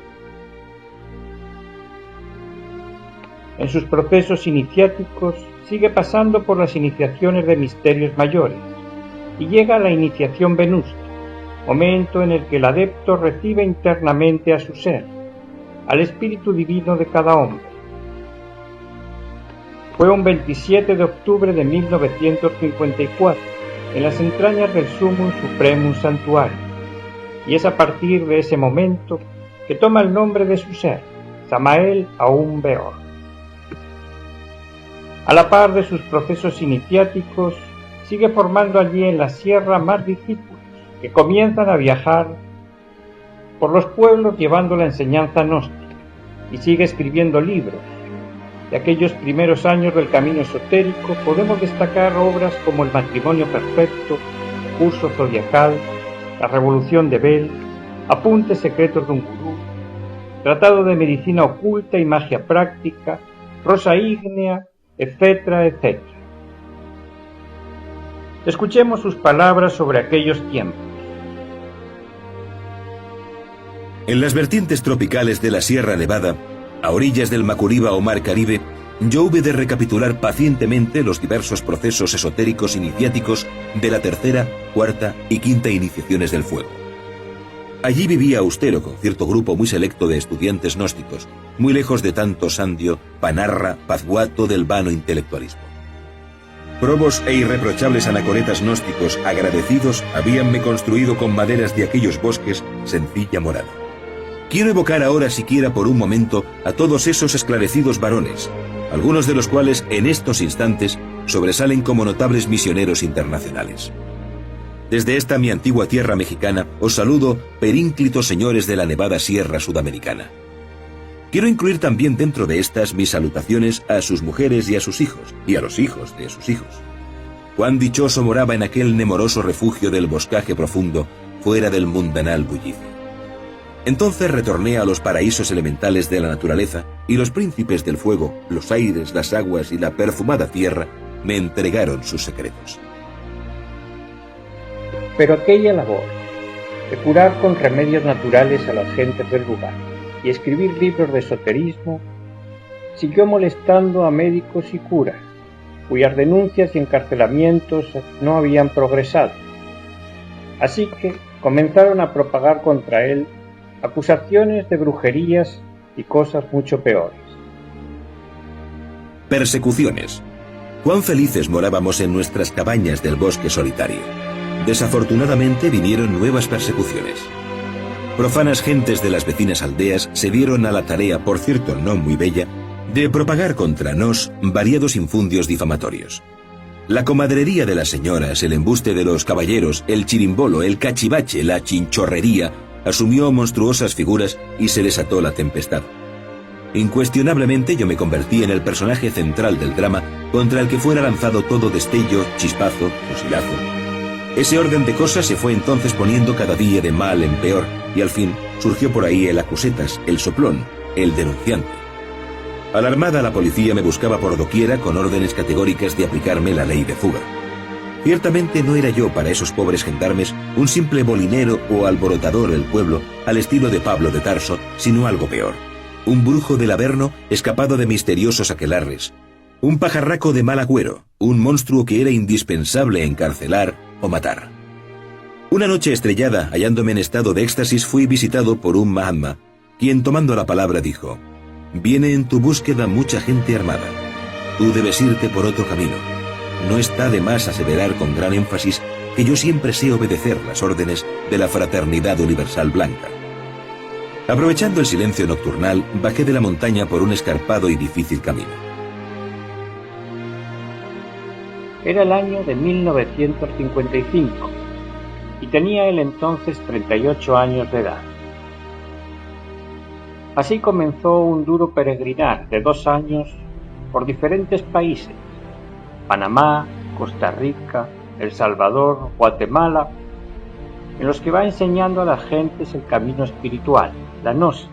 En sus procesos iniciáticos sigue pasando por las iniciaciones de misterios mayores y llega a la iniciación venusta, momento en el que el adepto recibe internamente a su ser, al espíritu divino de cada hombre. Fue un 27 de octubre de 1954, en las entrañas del Sumum Supremum Santuario, y es a partir de ese momento que toma el nombre de su ser, Samael Aum Beor. A la par de sus procesos iniciáticos, sigue formando allí en la sierra más discípulos, que comienzan a viajar por los pueblos llevando la enseñanza gnóstica, y sigue escribiendo libros. De aquellos primeros años del camino esotérico podemos destacar obras como El matrimonio perfecto, Curso zodiacal, La revolución de Bel, Apuntes secretos de un gurú, Tratado de medicina oculta y magia práctica, Rosa ígnea, etcétera, etcétera. Escuchemos sus palabras sobre aquellos tiempos. En las vertientes tropicales de la Sierra Nevada, a orillas del Macuriba o Mar Caribe, yo hube de recapitular pacientemente los diversos procesos esotéricos iniciáticos de la tercera, cuarta y quinta iniciaciones del fuego. Allí vivía austero con cierto grupo muy selecto de estudiantes gnósticos, muy lejos de tanto sandio, panarra, pazguato del vano intelectualismo. Probos e irreprochables anacoretas gnósticos agradecidos habíanme construido con maderas de aquellos bosques sencilla morada. Quiero evocar ahora siquiera por un momento a todos esos esclarecidos varones, algunos de los cuales en estos instantes sobresalen como notables misioneros internacionales. Desde esta mi antigua tierra mexicana os saludo, perínclitos señores de la nevada sierra sudamericana. Quiero incluir también dentro de estas mis salutaciones a sus mujeres y a sus hijos, y a los hijos de sus hijos. Cuán dichoso moraba en aquel nemoroso refugio del boscaje profundo, fuera del mundanal bullicio. Entonces retorné a los paraísos elementales de la naturaleza, y los príncipes del fuego, los aires, las aguas y la perfumada tierra me entregaron sus secretos. Pero aquella labor de curar con remedios naturales a las gentes del lugar y escribir libros de esoterismo siguió molestando a médicos y curas, cuyas denuncias y encarcelamientos no habían progresado. Así que comenzaron a propagar contra él acusaciones de brujerías y cosas mucho peores. Persecuciones. Cuán felices morábamos en nuestras cabañas del bosque solitario. Desafortunadamente vinieron nuevas persecuciones. Profanas gentes de las vecinas aldeas se dieron a la tarea, por cierto no muy bella, de propagar contra nos variados infundios difamatorios. La comadrería de las señoras, el embuste de los caballeros, el chirimbolo, el cachivache, la chinchorrería, asumió monstruosas figuras y se desató la tempestad. Incuestionablemente yo me convertí en el personaje central del drama contra el que fuera lanzado todo destello, chispazo, fusilazo. Ese orden de cosas se fue entonces poniendo cada día de mal en peor, y al fin surgió por ahí el acusetas, el soplón, el denunciante. Alarmada, la policía me buscaba por doquiera con órdenes categóricas de aplicarme la ley de fuga. Ciertamente no era yo para esos pobres gendarmes un simple bolinero o alborotador del pueblo al estilo de Pablo de Tarso, sino algo peor. Un brujo del Averno escapado de misteriosos aquelarres. Un pajarraco de mal agüero, un monstruo que era indispensable encarcelar o matar. Una noche estrellada, hallándome en estado de éxtasis, fui visitado por un Mahatma, quien tomando la palabra dijo: «Viene en tu búsqueda mucha gente armada. Tú debes irte por otro camino. No está de más aseverar con gran énfasis que yo siempre sé obedecer las órdenes de la Fraternidad Universal Blanca». Aprovechando el silencio nocturnal, bajé de la montaña por un escarpado y difícil camino. Era el año de 1955 y tenía él entonces 38 años de edad. Así comenzó un duro peregrinar de 2 años por diferentes países: Panamá, Costa Rica, El Salvador, Guatemala, en los que va enseñando a las gentes el camino espiritual, la gnosis,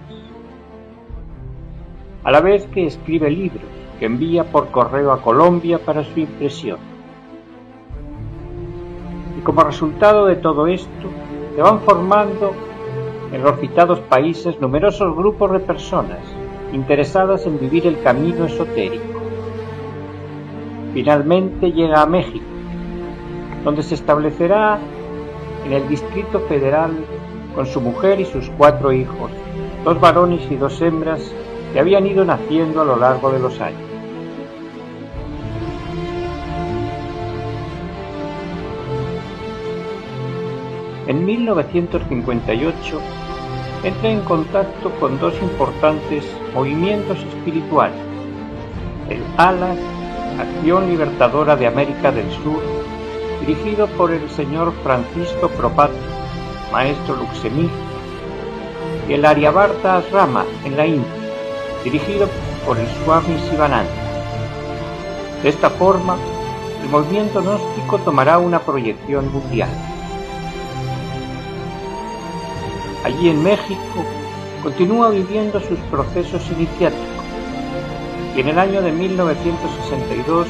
a la vez que escribe libros que envía por correo a Colombia para su impresión. Y como resultado de todo esto, se van formando en los citados países numerosos grupos de personas interesadas en vivir el camino esotérico. Finalmente llega a México, donde se establecerá en el Distrito Federal con su mujer y sus 4 hijos, 2 varones y 2 hembras que habían ido naciendo a lo largo de los años. En 1958 entra en contacto con 2 importantes movimientos espirituales: el ALAS, Acción Libertadora de América del Sur, dirigido por el señor Francisco Propat, maestro luxemí, y el Aryavarta Asrama en la India, dirigido por el Swami Sivananda. De esta forma, el movimiento gnóstico tomará una proyección mundial. Allí en México continúa viviendo sus procesos iniciáticos y en el año de 1962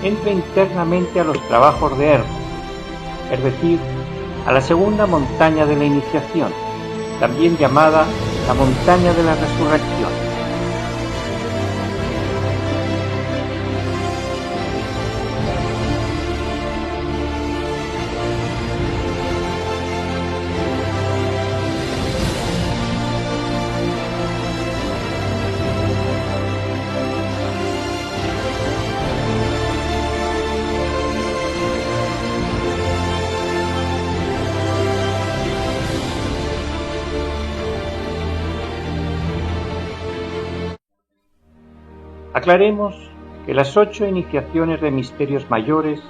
entra internamente a los trabajos de Hermes, es decir, a la segunda montaña de la iniciación, también llamada la montaña de la resurrección. Aclaremos que las 8 iniciaciones de misterios mayores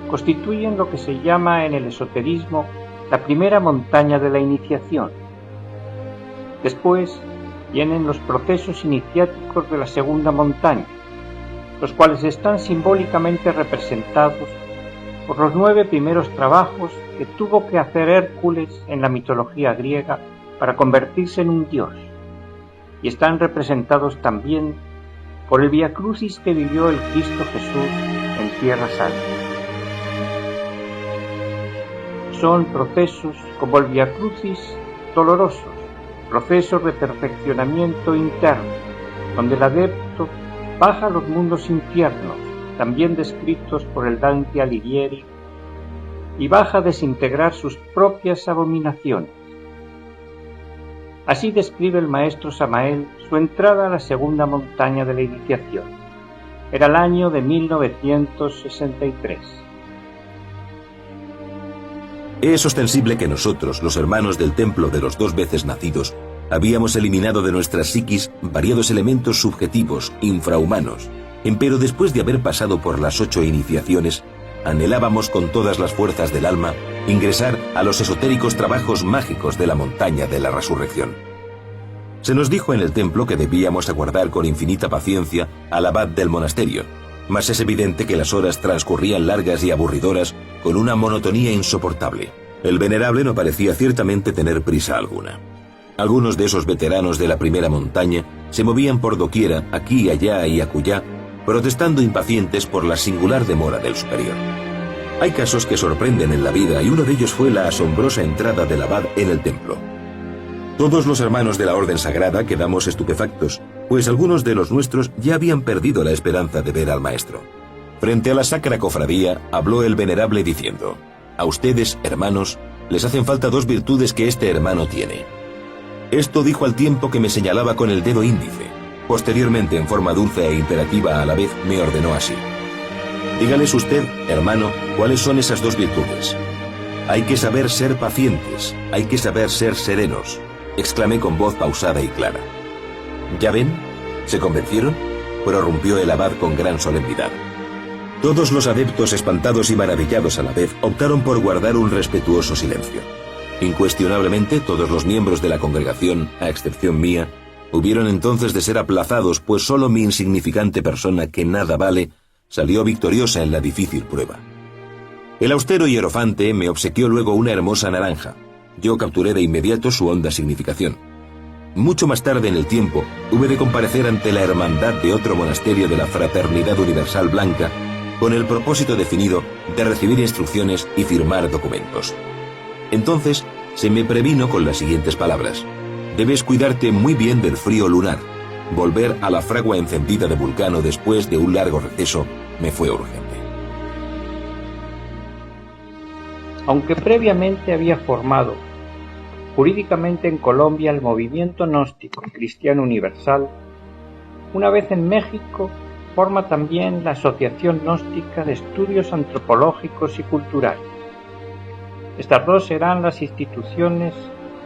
constituyen lo que se llama en el esoterismo la primera montaña de la iniciación. Después vienen los procesos iniciáticos de la segunda montaña, los cuales están simbólicamente representados por los 9 primeros trabajos que tuvo que hacer Hércules en la mitología griega para convertirse en un dios, y están representados también por el Vía Crucis que vivió el Cristo Jesús en Tierra Santa. Son procesos como el Vía Crucis dolorosos, procesos de perfeccionamiento interno, donde el adepto baja a los mundos infiernos, también descritos por el Dante Alighieri, y baja a desintegrar sus propias abominaciones. Así describe el maestro Samael su entrada a la segunda montaña de la iniciación. Era el año de 1963. Es ostensible que nosotros, los hermanos del templo de los 2 veces nacidos, habíamos eliminado de nuestra psiquis variados elementos subjetivos, infrahumanos, empero después de haber pasado por las 8 iniciaciones, anhelábamos con todas las fuerzas del alma ingresar a los esotéricos trabajos mágicos de la montaña de la resurrección. Se nos dijo en el templo que debíamos aguardar con infinita paciencia al abad del monasterio, mas es evidente que las horas transcurrían largas y aburridoras con una monotonía insoportable. El venerable no parecía ciertamente tener prisa alguna. Algunos de esos veteranos de la primera montaña se movían por doquiera, aquí, allá y acullá, protestando impacientes por la singular demora del superior. Hay casos que sorprenden en la vida y uno de ellos fue la asombrosa entrada del abad en el templo. Todos los hermanos de la orden sagrada quedamos estupefactos, pues algunos de los nuestros ya habían perdido la esperanza de ver al maestro. Frente a la sacra cofradía habló el venerable diciendo: «A ustedes, hermanos, les hacen falta 2 virtudes que este hermano tiene». Esto dijo al tiempo que me señalaba con el dedo índice. Posteriormente, en forma dulce e imperativa a la vez, me ordenó así: «Dígales usted, hermano, cuáles son esas 2 virtudes». «Hay que saber ser pacientes, hay que saber ser serenos», exclamé con voz pausada y clara. «¿Ya ven? ¿Se convencieron?», prorrumpió el abad con gran solemnidad. Todos los adeptos, espantados y maravillados a la vez, optaron por guardar un respetuoso silencio. Incuestionablemente, todos los miembros de la congregación, a excepción mía, hubieron entonces de ser aplazados, pues solo mi insignificante persona, que nada vale, salió victoriosa en la difícil prueba. El austero hierofante me obsequió luego una hermosa naranja. Yo capturé de inmediato su honda significación. Mucho más tarde en el tiempo, hube de comparecer ante la hermandad de otro monasterio de la Fraternidad Universal Blanca, con el propósito definido de recibir instrucciones y firmar documentos. Entonces, se me previno con las siguientes palabras: «Debes cuidarte muy bien del frío lunar». Volver a la fragua encendida de Vulcano después de un largo receso me fue urgente. Aunque previamente había formado jurídicamente en Colombia el movimiento gnóstico cristiano universal, una vez en México forma también la Asociación Gnóstica de Estudios Antropológicos y Culturales. Estas 2 serán las instituciones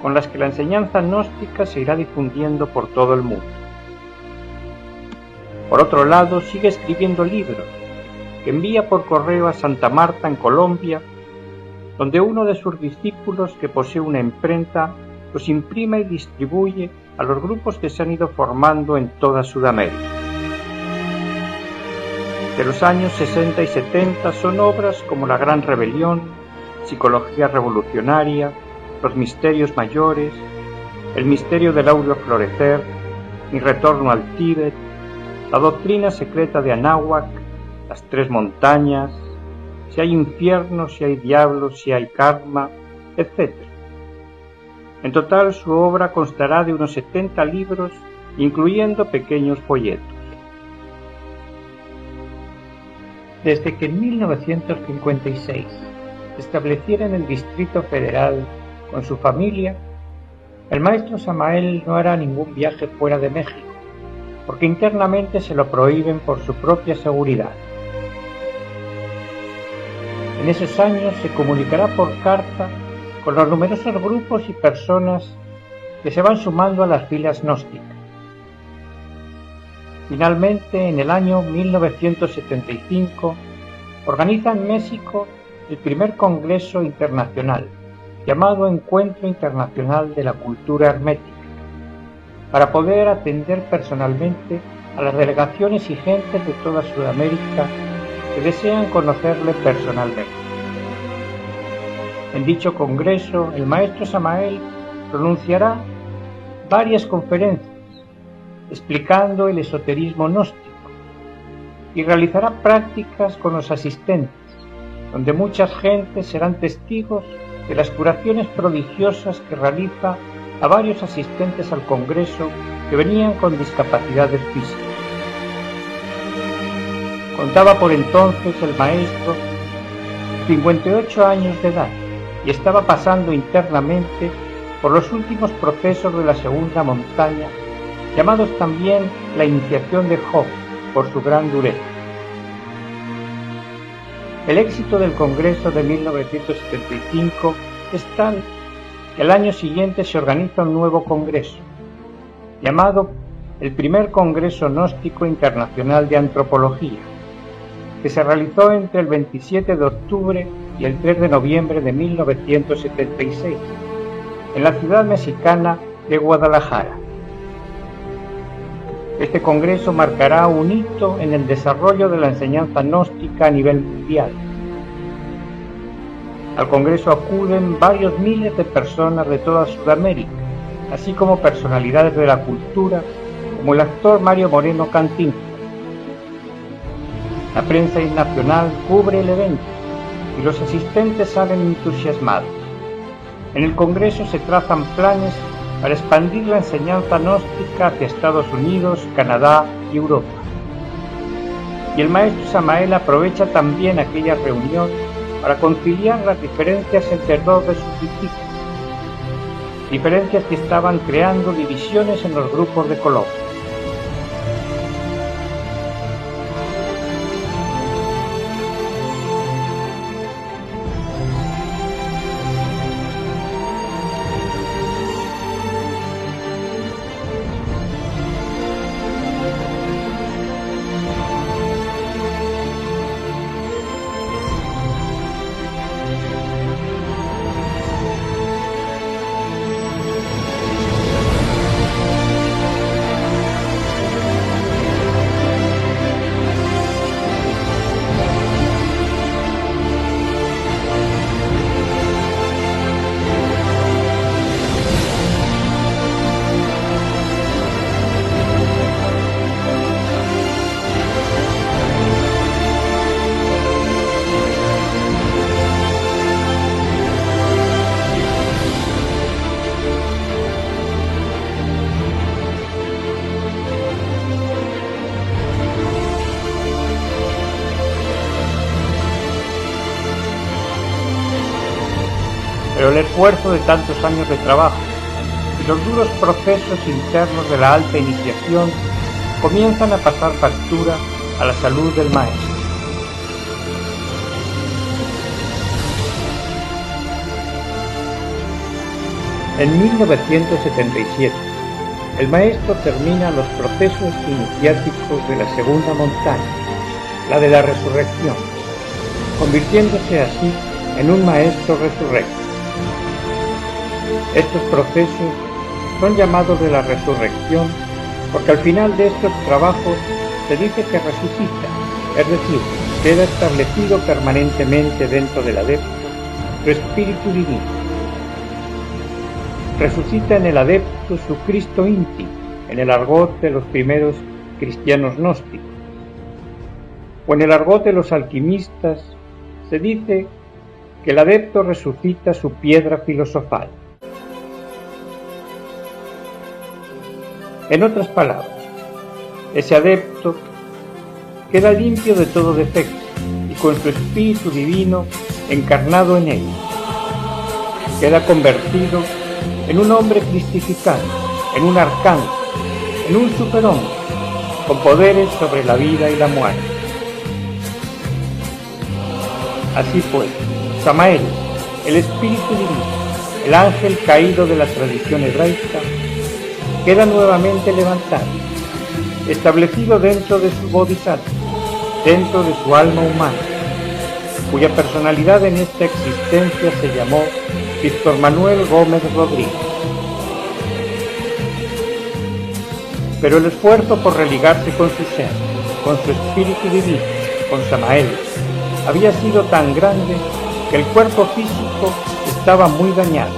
con las que la enseñanza gnóstica se irá difundiendo por todo el mundo. Por otro lado, sigue escribiendo libros que envía por correo a Santa Marta, en Colombia, donde uno de sus discípulos, que posee una imprenta, los imprime y distribuye a los grupos que se han ido formando en toda Sudamérica. De los años 60 y 70 son obras como La Gran Rebelión, Psicología Revolucionaria, Los Misterios Mayores, El Misterio del Áureo Florecer, Mi Retorno al Tíbet, La Doctrina Secreta de Anáhuac, Las 3 Montañas, Si hay infierno, si hay diablo, si hay karma, etc. En total, su obra constará de unos 70 libros, incluyendo pequeños folletos. Desde que en 1956 se estableciera en el Distrito Federal con su familia, el maestro Samael no hará ningún viaje fuera de México, porque internamente se lo prohíben por su propia seguridad. En esos años se comunicará por carta con los numerosos grupos y personas que se van sumando a las filas gnósticas. Finalmente, en el año 1975, organiza en México el primer congreso internacional, llamado Encuentro Internacional de la Cultura Hermética, para poder atender personalmente a las delegaciones y gentes de toda Sudamérica que desean conocerle personalmente. En dicho congreso, el maestro Samael pronunciará varias conferencias explicando el esoterismo gnóstico y realizará prácticas con los asistentes, donde muchas gentes serán testigos de las curaciones prodigiosas que realiza a varios asistentes al congreso que venían con discapacidades físicas. Contaba por entonces el maestro 58 años de edad y estaba pasando internamente por los últimos procesos de la segunda montaña, llamados también la iniciación de Job, por su gran dureza. El éxito del Congreso de 1975 es tal que al año siguiente se organiza un nuevo congreso, llamado el Primer Congreso Gnóstico Internacional de Antropología, que se realizó entre el 27 de octubre y el 3 de noviembre de 1976, en la ciudad mexicana de Guadalajara. Este congreso marcará un hito en el desarrollo de la enseñanza gnóstica a nivel mundial. Al congreso acuden varios miles de personas de toda Sudamérica, así como personalidades de la cultura, como el actor Mario Moreno Cantinflas. La prensa nacional cubre el evento y los asistentes salen entusiasmados. En el congreso se trazan planes para expandir la enseñanza gnóstica hacia Estados Unidos, Canadá y Europa. Y el maestro Samael aprovecha también aquella reunión para conciliar las diferencias entre dos de sus discípulos, diferencias que estaban creando divisiones en los grupos de Colombia. Pero el esfuerzo de tantos años de trabajo y los duros procesos internos de la alta iniciación comienzan a pasar factura a la salud del maestro. En 1977, el maestro termina los procesos iniciáticos de la segunda montaña, la de la resurrección, convirtiéndose así en un maestro resurrecto. Estos procesos son llamados de la resurrección porque al final de estos trabajos se dice que resucita, es decir, queda establecido permanentemente dentro del adepto su espíritu divino. Resucita en el adepto su Cristo íntimo, en el argot de los primeros cristianos gnósticos. O en el argot de los alquimistas se dice que el adepto resucita su piedra filosofal. En otras palabras, ese adepto queda limpio de todo defecto y con su espíritu divino encarnado en él. Queda convertido en un hombre cristificado, en un arcángel, en un superhombre, con poderes sobre la vida y la muerte. Así pues, Samael, el espíritu divino, el ángel caído de la tradición hebraica, queda nuevamente levantado, establecido dentro de su bodhisattva, dentro de su alma humana, cuya personalidad en esta existencia se llamó Víctor Manuel Gómez Rodríguez. Pero el esfuerzo por religarse con su ser, con su espíritu divino, con Samael, había sido tan grande que el cuerpo físico estaba muy dañado.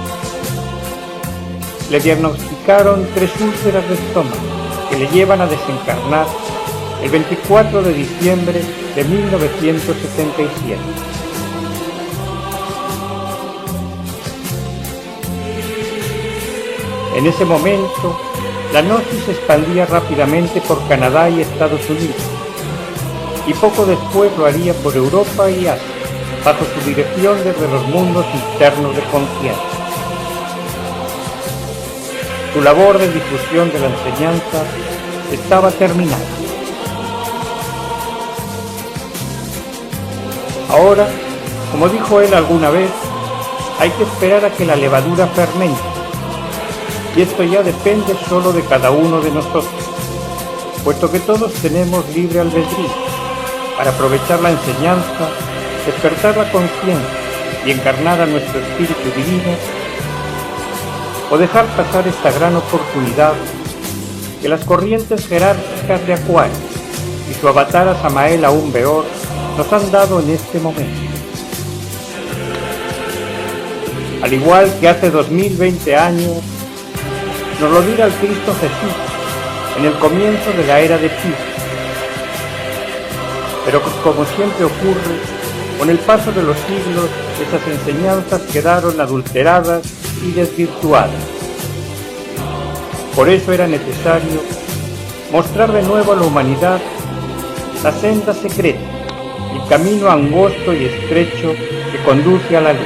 Le diagnosticaron 3 úlceras de estómago que le llevan a desencarnar el 24 de diciembre de 1977. En ese momento, la gnosis se expandía rápidamente por Canadá y Estados Unidos, y poco después lo haría por Europa y Asia, bajo su dirección desde los mundos internos de conciencia. Su labor de difusión de la enseñanza estaba terminada. Ahora, como dijo él alguna vez, hay que esperar a que la levadura fermente, y esto ya depende solo de cada uno de nosotros, puesto que todos tenemos libre albedrío para aprovechar la enseñanza, despertar la conciencia y encarnar a nuestro espíritu divino, o dejar pasar esta gran oportunidad que las corrientes jerárquicas de Acuario y su avatar Samael aún peor nos han dado en este momento. Al igual que hace 2020 años nos lo diera el Cristo Jesús en el comienzo de la era de Cristo. Pero como siempre ocurre, con el paso de los siglos, esas enseñanzas quedaron adulteradas y desvirtuadas. Por eso era necesario mostrar de nuevo a la humanidad la senda secreta, el camino angosto y estrecho que conduce a la luz.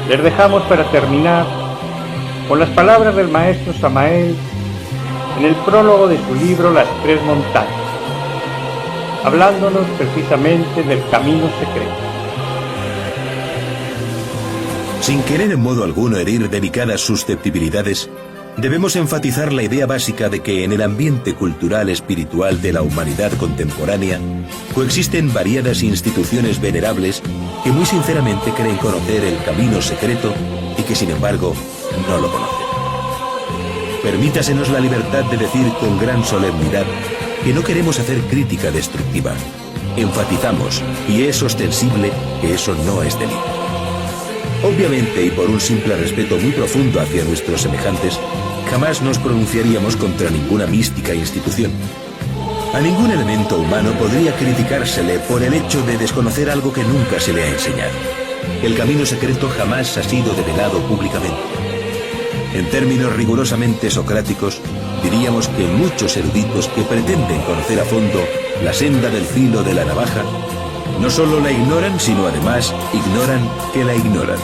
Les dejamos para terminar con las palabras del maestro Samael en el prólogo de su libro Las 3 montañas, hablándonos precisamente del camino secreto. Sin querer en modo alguno herir delicadas susceptibilidades, debemos enfatizar la idea básica de que en el ambiente cultural espiritual de la humanidad contemporánea coexisten variadas instituciones venerables que muy sinceramente creen conocer el camino secreto y que sin embargo no lo conocen. Permítasenos la libertad de decir con gran solemnidad que no queremos hacer crítica destructiva. Enfatizamos, y es ostensible, que eso no es delito. Obviamente, y por un simple respeto muy profundo hacia nuestros semejantes, jamás nos pronunciaríamos contra ninguna mística institución. A ningún elemento humano podría criticársele por el hecho de desconocer algo que nunca se le ha enseñado. El camino secreto jamás ha sido develado públicamente. En términos rigurosamente socráticos, diríamos que muchos eruditos que pretenden conocer a fondo la senda del filo de la navaja, no solo la ignoran, sino además ignoran que la ignoran.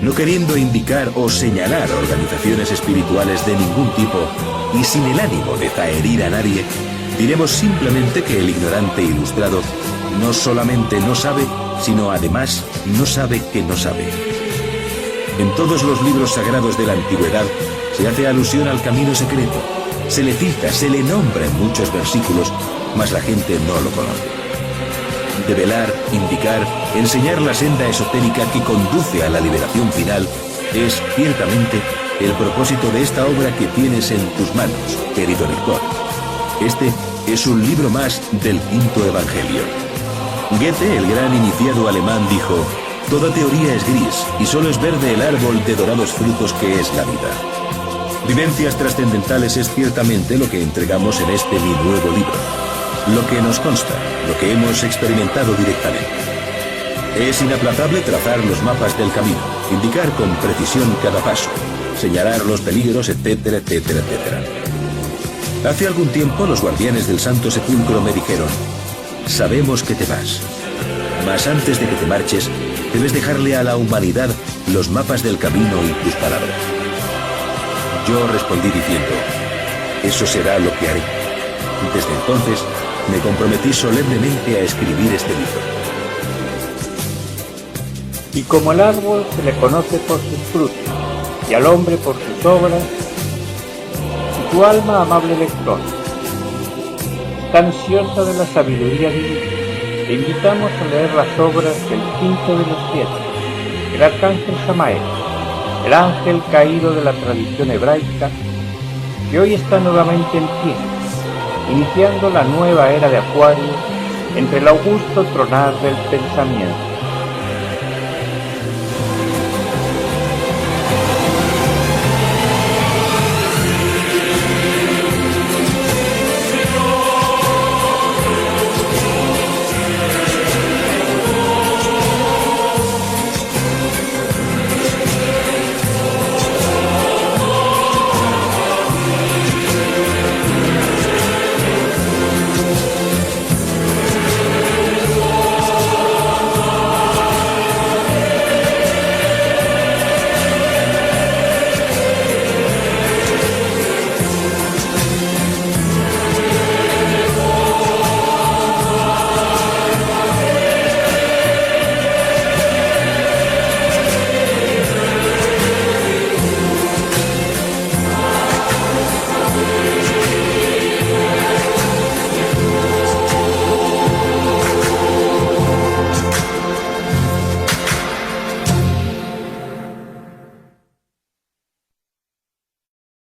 No queriendo indicar o señalar organizaciones espirituales de ningún tipo y sin el ánimo de zaherir a nadie, diremos simplemente que el ignorante ilustrado no solamente no sabe, sino además no sabe que no sabe. En todos los libros sagrados de la antigüedad se hace alusión al camino secreto. Se le cita, se le nombra en muchos versículos, mas la gente no lo conoce. Develar, indicar, enseñar la senda esotérica que conduce a la liberación final es, ciertamente, el propósito de esta obra que tienes en tus manos, querido lector. Este es un libro más del quinto evangelio. Goethe, el gran iniciado alemán, dijo: «Toda teoría es gris y solo es verde el árbol de dorados frutos que es la vida». Vivencias trascendentales es ciertamente lo que entregamos en este mi nuevo libro. Lo que nos consta, lo que hemos experimentado directamente. Es inaplazable trazar los mapas del camino, indicar con precisión cada paso, señalar los peligros, etcétera, etcétera, etcétera. Hace algún tiempo los guardianes del Santo Sepulcro me dijeron: «Sabemos que te vas, mas antes de que te marches, debes dejarle a la humanidad los mapas del camino y tus palabras». Yo respondí diciendo: «Eso será lo que haré». Desde entonces, me comprometí solemnemente a escribir este libro. Y como el árbol se le conoce por sus frutos, y al hombre por sus obras, y tu alma, amable lector, está ansiosa de la sabiduría divina. Te invitamos a leer las obras del quinto de los siete, el arcángel Samael, el ángel caído de la tradición hebraica, que hoy está nuevamente en pie, iniciando la nueva era de Acuario entre el augusto tronar del pensamiento.